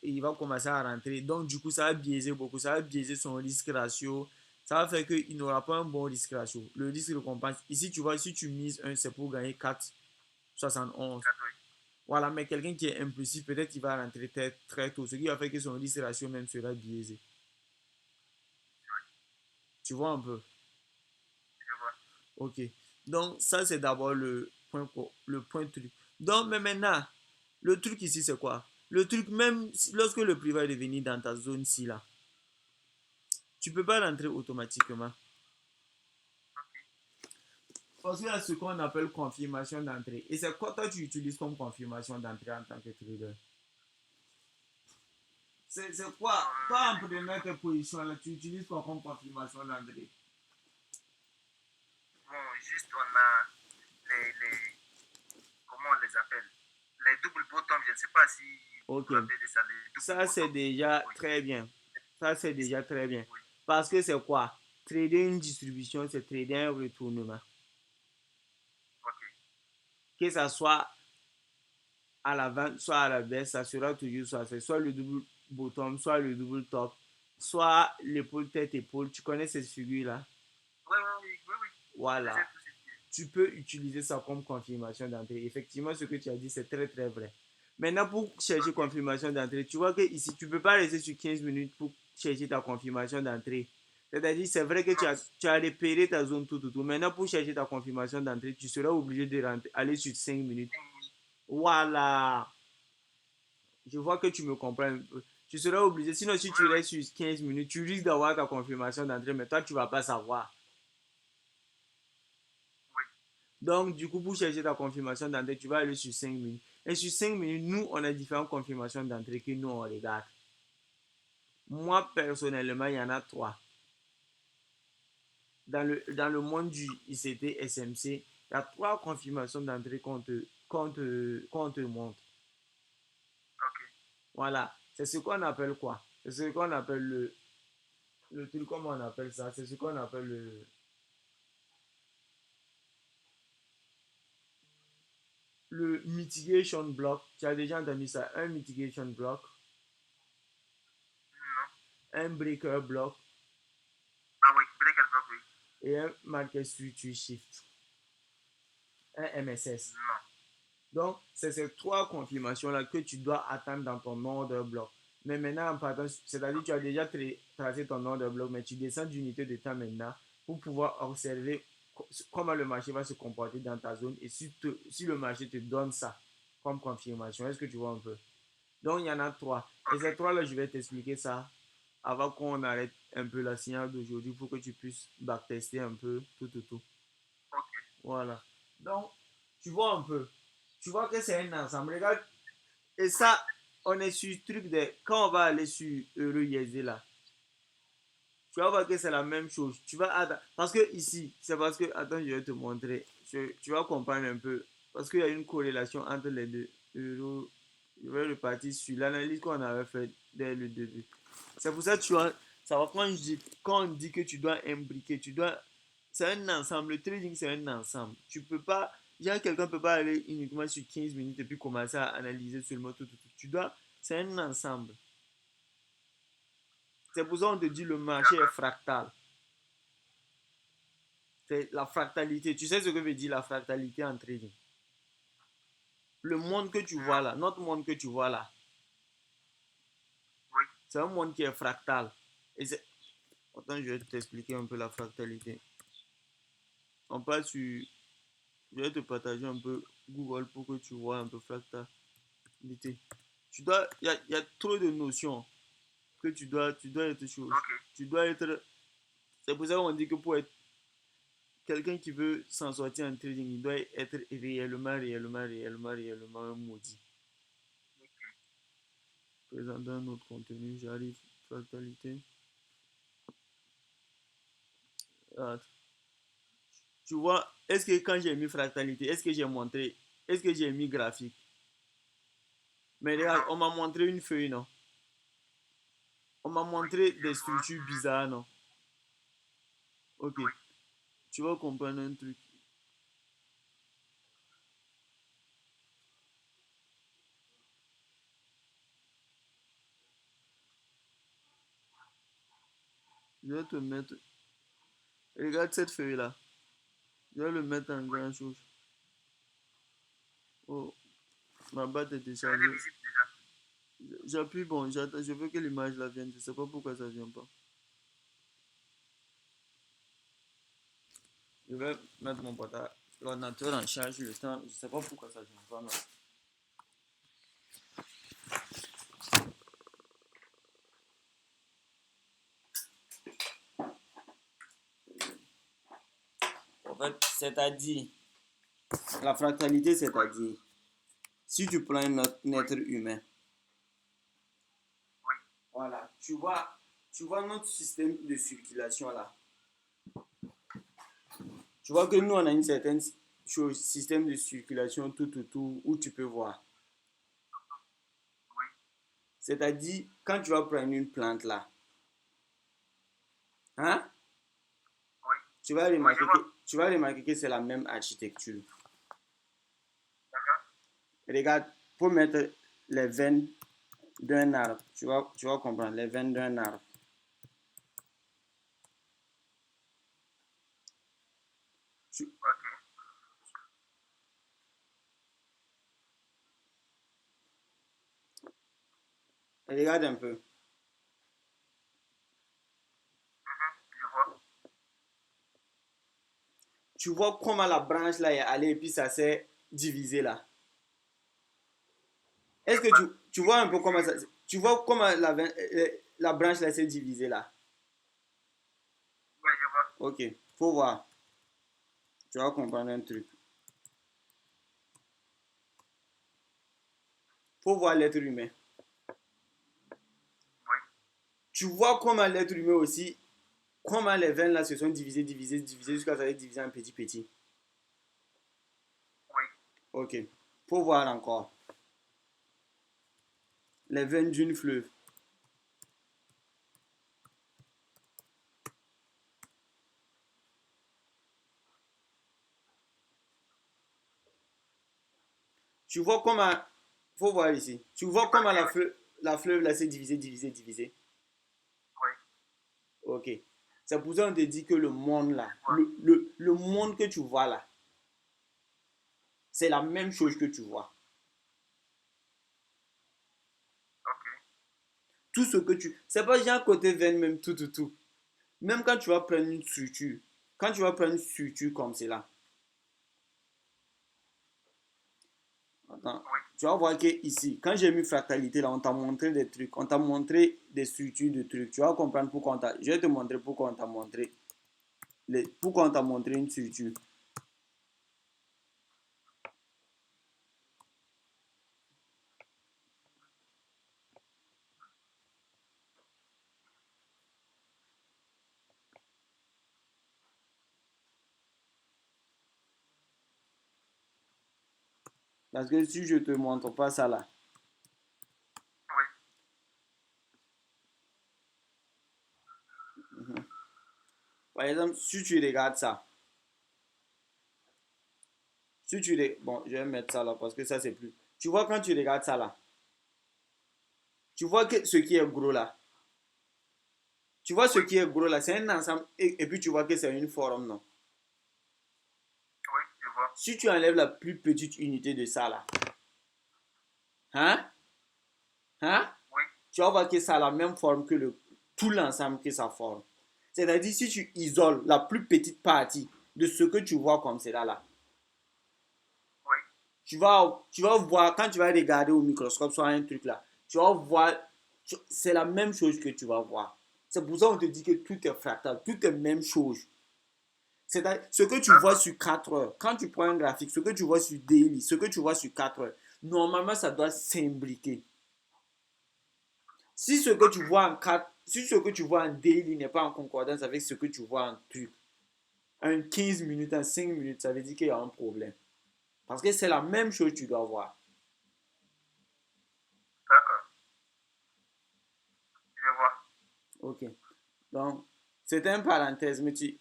il va commencer à rentrer. Donc, du coup, ça va biaiser beaucoup. Ça va biaiser son risque ratio. Ça va faire qu'il n'aura pas un bon risque ratio. Le risque de récompense. Ici, tu vois, si tu mises un, c'est pour gagner 4,71. Cadeau. Voilà, mais quelqu'un qui est impulsif, peut-être il va rentrer très, très tôt. Ce qui va faire que son risque ratio même sera biaisé. Tu vois un peu? Je vois. Ok. Donc, ça, c'est d'abord le point truc. Donc, mais maintenant, le truc ici, c'est quoi? Le truc, même lorsque le prix va devenir dans ta zone-ci, là, tu peux pas rentrer automatiquement. Parce qu'il y a ce qu'on appelle confirmation d'entrée. Et c'est quoi toi tu utilises comme confirmation d'entrée en tant que trader? C'est quoi? Toi, en prenant tes positions, là, tu utilises quoi comme confirmation d'entrée? Bon, juste on a comment on les appelle? Les double bottom, je ne sais pas si Ok. vous appelez ça les double Ça, c'est bottom. déjà Oui, très bien. Ça, c'est déjà très bien. oui, Parce que c'est quoi? Trader une distribution, c'est trader un retournement. ok, Que ça soit à la vente, soit à la baisse, ça sera toujours soit, c'est soit le double bottom, soit le double top, soit l'épaule tête-épaule. Tu connais cette figure-là? oui, oui, oui, oui, oui. Je les ai Voilà. tous utilisés. Tu peux utiliser ça comme confirmation d'entrée. Effectivement, ce que tu as dit, c'est très très vrai. Maintenant, pour chercher Ok, confirmation d'entrée, tu vois que ici, tu ne peux pas rester sur 15 minutes pour chercher ta confirmation d'entrée. C'est-à-dire, c'est vrai que non, tu as repéré ta zone tout. Maintenant, pour chercher ta confirmation d'entrée, tu seras obligé de aller sur 5 minutes. 5 minutes. Voilà. Je vois que tu me comprends un peu. Tu seras obligé. Sinon, si Oui, tu oui, restes sur 15 minutes, tu risques d'avoir ta confirmation d'entrée, mais toi, tu ne vas pas savoir. oui, Donc, du coup, pour chercher ta confirmation d'entrée, tu vas aller sur 5 minutes. Et sur 5 minutes, nous, on a différentes confirmations d'entrée que nous, on regarde. Moi, personnellement, il y en a trois. Dans le monde du ICT SMC, il y a trois confirmations d'entrée qu'on te montre. ok. Voilà. C'est ce qu'on appelle quoi? C'est ce qu'on appelle le truc, comment on appelle ça? C'est ce qu'on appelle le mitigation block. Tu as déjà entendu ça? Un mitigation block, Non. un breaker block Ah oui, break and block, oui. et un market structure shift, un MSS. Non. Donc, c'est ces trois confirmations-là que tu dois attendre dans ton ordre bloc. Mais maintenant, en partant, c'est-à-dire que tu Ok, as déjà tracé ton ordre bloc, mais tu descends d'unité de temps maintenant pour pouvoir observer comment le marché va se comporter dans ta zone et si le marché te donne ça comme confirmation. Est-ce que tu vois un peu? Donc, il y en a trois. Et ok, ces trois-là, je vais t'expliquer ça avant qu'on arrête un peu la signal d'aujourd'hui pour que tu puisses backtester un peu tout. ok. Voilà. Donc, tu vois un peu. Tu vois que c'est un ensemble. Regarde. Et Oui, ça, on est sur le truc de. Quand on va aller sur Euro USD là, tu vas voir que c'est la même chose. Tu vas. Parce que ici, c'est parce que. Attends, je vais te montrer. Tu vas comprendre un peu. Parce qu'il y a une corrélation entre les deux. Euro. Je vais repartir sur l'analyse qu'on avait fait dès le début. C'est pour ça que tu vois. Ça va quand on dit que tu dois imbriquer, tu dois. C'est un ensemble. Le trading, c'est un ensemble. Tu peux pas. Genre, quelqu'un ne peut pas aller uniquement sur 15 minutes et puis commencer à analyser seulement tout. Tu dois. C'est un ensemble. C'est pour ça qu'on te dit le marché est d'accord. fractal. C'est la fractalité. Tu sais ce que veut dire la fractalité en trading? Le monde que tu vois Non. là, notre monde que tu vois là, Oui, c'est un monde qui est fractal. Et c'est... Attends, je vais t'expliquer un peu la fractalité. On passe sur. Je vais te partager un peu Google pour que tu vois un peu fractalité. Il y a trop de notions que tu dois être chose. ok. Tu dois être. C'est pour ça qu'on dit que pour être quelqu'un qui veut s'en sortir en trading, il doit être réellement un maudit. Présenter un autre contenu, j'arrive. Fractalité. Ah, tu vois, est-ce que quand j'ai mis fractalité, est-ce que j'ai montré, est-ce que j'ai mis graphique? Mais regarde, Non. on m'a montré une feuille, non? On m'a Oui, montré je des vois. structures bizarres, non? Ok, Oui, tu vas comprendre un truc. Je vais te mettre. Regarde cette feuille-là. Je vais le mettre en oui. grand chose. Oh, ma barre est Elle est déchargée. visible déjà. J'appuie, bon, j'attends, je veux que l'image là vienne. Je sais pas pourquoi ça vient pas. Je vais mettre mon portable. L'ordinateur en charge le temps. Je ne sais pas pourquoi ça ne vient pas. En fait, c'est-à-dire, la fractalité, c'est-à-dire, si tu prends un être humain, Oui, voilà, tu vois notre système de circulation là. Tu vois que nous, on a une certaine chose, système de circulation tout, où tu peux voir. oui, C'est-à-dire, quand tu vas prendre une plante là, hein, oui. tu vas Oui, je remarquer que, vois. tu vas remarquer que c'est la même architecture. D'accord. Regarde, pour mettre les veines d'un arbre, tu vas comprendre, les veines d'un arbre. Tu- Ok. regarde un peu. Je vois. Tu vois comment la branche là est allée et puis ça s'est divisé là. Est-ce que Bah, tu vois un peu comment ça. Tu vois comment la branche là s'est divisée là. oui, je vois. Ok, faut voir. Tu vas comprendre un truc. Faut voir l'être humain. Oui, Tu vois comment l'être humain aussi, comment les veines là se sont divisées jusqu'à ça être divisé en petit. oui. Ok, faut voir encore. Les veines d'une fleuve. Tu vois comment. Faut voir ici. Tu vois J'ai pas comment bien, oui. la fleuve là s'est divisée. Oui, Ok. C'est pour ça qu'on te dit que le monde je là, vois. le monde que tu vois là, c'est la même Oui, chose que tu vois. ok. Tout ce que tu. C'est pas genre côté veine, même tout. Même quand tu vas prendre une structure, quand tu vas prendre une structure comme cela, attends, Oui, tu vas voir que ici, quand j'ai mis fractalité là, on t'a montré des trucs, on t'a montré des structures de trucs. Tu vas comprendre pourquoi on t'a. Je vais te montrer pourquoi on t'a montré. Pourquoi on t'a montré une structure. Parce que si je te montre pas ça là, oui, par exemple, si tu regardes ça, si tu bon, je vais mettre ça là parce que ça c'est plus. Tu vois quand tu regardes ça là, tu vois que ce qui est gros là, tu vois ce oui, qui est gros là, c'est un ensemble et puis tu vois que c'est une forme non. oui, je vois. Si tu enlèves la plus petite unité de ça là, hein, hein, Oui, tu vas voir que ça a la même forme que tout l'ensemble que ça forme. C'est-à-dire si tu isoles la plus petite partie de ce que tu vois comme cela là, oui, tu vas voir, quand tu vas regarder au microscope sur un truc là, tu vas voir, c'est la même chose que tu vas voir. C'est pour ça qu'on te dit que tout est fractal, tout est même chose. C'est-à-dire, ce que tu vois d'accord. sur 4 heures, quand tu prends un graphique, ce que tu vois sur daily, ce que tu vois sur 4 heures, normalement ça doit s'imbriquer. Si ce que Ok, tu vois en 4, si ce que tu vois en daily n'est pas en concordance avec ce que tu vois en truc, en 15 minutes, en 5 minutes, ça veut dire qu'il y a un problème. Parce que c'est la même chose que tu dois voir. d'accord. Je vois. Ok. Donc, c'était une parenthèse, mais tu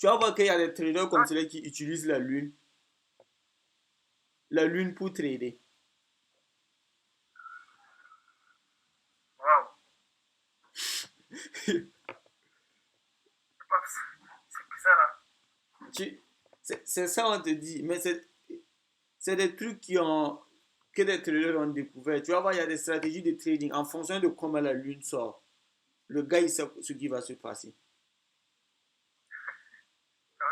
vas voir qu'il y a des traders comme Ah, celui qui utilisent la lune pour trader. waouh. C'est bizarre, hein. C'est ça, on te dit. Mais c'est des trucs que des traders ont découvert. Tu vas voir, il y a des stratégies de trading en fonction de comment la lune sort. Le gars, il sait ce qui va se passer. Ok,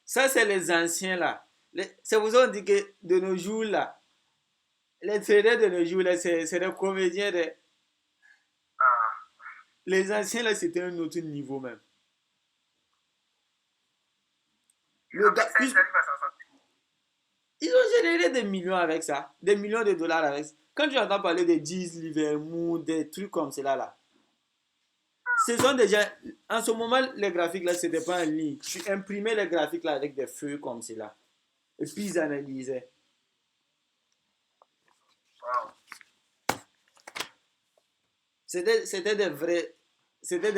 Ça, c'est les anciens là. C'est pour ça qu'on dit que de nos jours, là, les traders de nos jours, là, c'est des comédiens. Ah, Les anciens, là, c'était un autre niveau même. Le avec gars, ça, ils arrivent à s'en sortir. ils ont généré des millions avec ça, des millions de dollars avec ça. Quand tu entends parler de 10 Livermore, des trucs comme cela là, ce sont déjà, en ce moment, les graphiques là, c'était pas en ligne. Tu imprimais les graphiques là avec des feuilles comme cela. Et puis ils analysaient. Wow. C'était des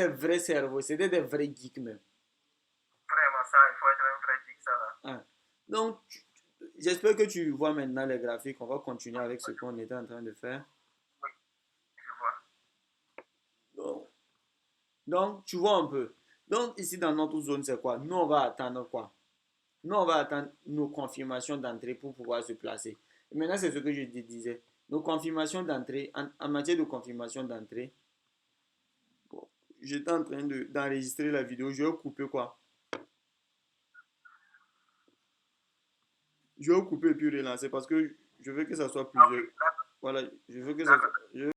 vrais cerveaux, c'était des vrais geeks même. Vraiment, ça, il faut être un vrai geek, ça, là. Hein. Donc, j'espère que tu vois maintenant les graphiques. On va continuer Oui, avec ce qu'on était en train de faire. oui, je vois. Donc, donc, tu vois un peu. Donc, ici dans notre zone, c'est quoi? Nous, on va attendre quoi? Nous, on va attendre nos confirmations d'entrée pour pouvoir se placer. Et maintenant, c'est ce que je te disais. Nos confirmations d'entrée, en matière de confirmation d'entrée, bon, j'étais en train d'enregistrer la vidéo. Je vais couper quoi? Je vais couper et puis relancer parce que je veux que ça soit Ah, ok, plusieurs. d'accord, Voilà, je veux que ça soit. d'accord. Je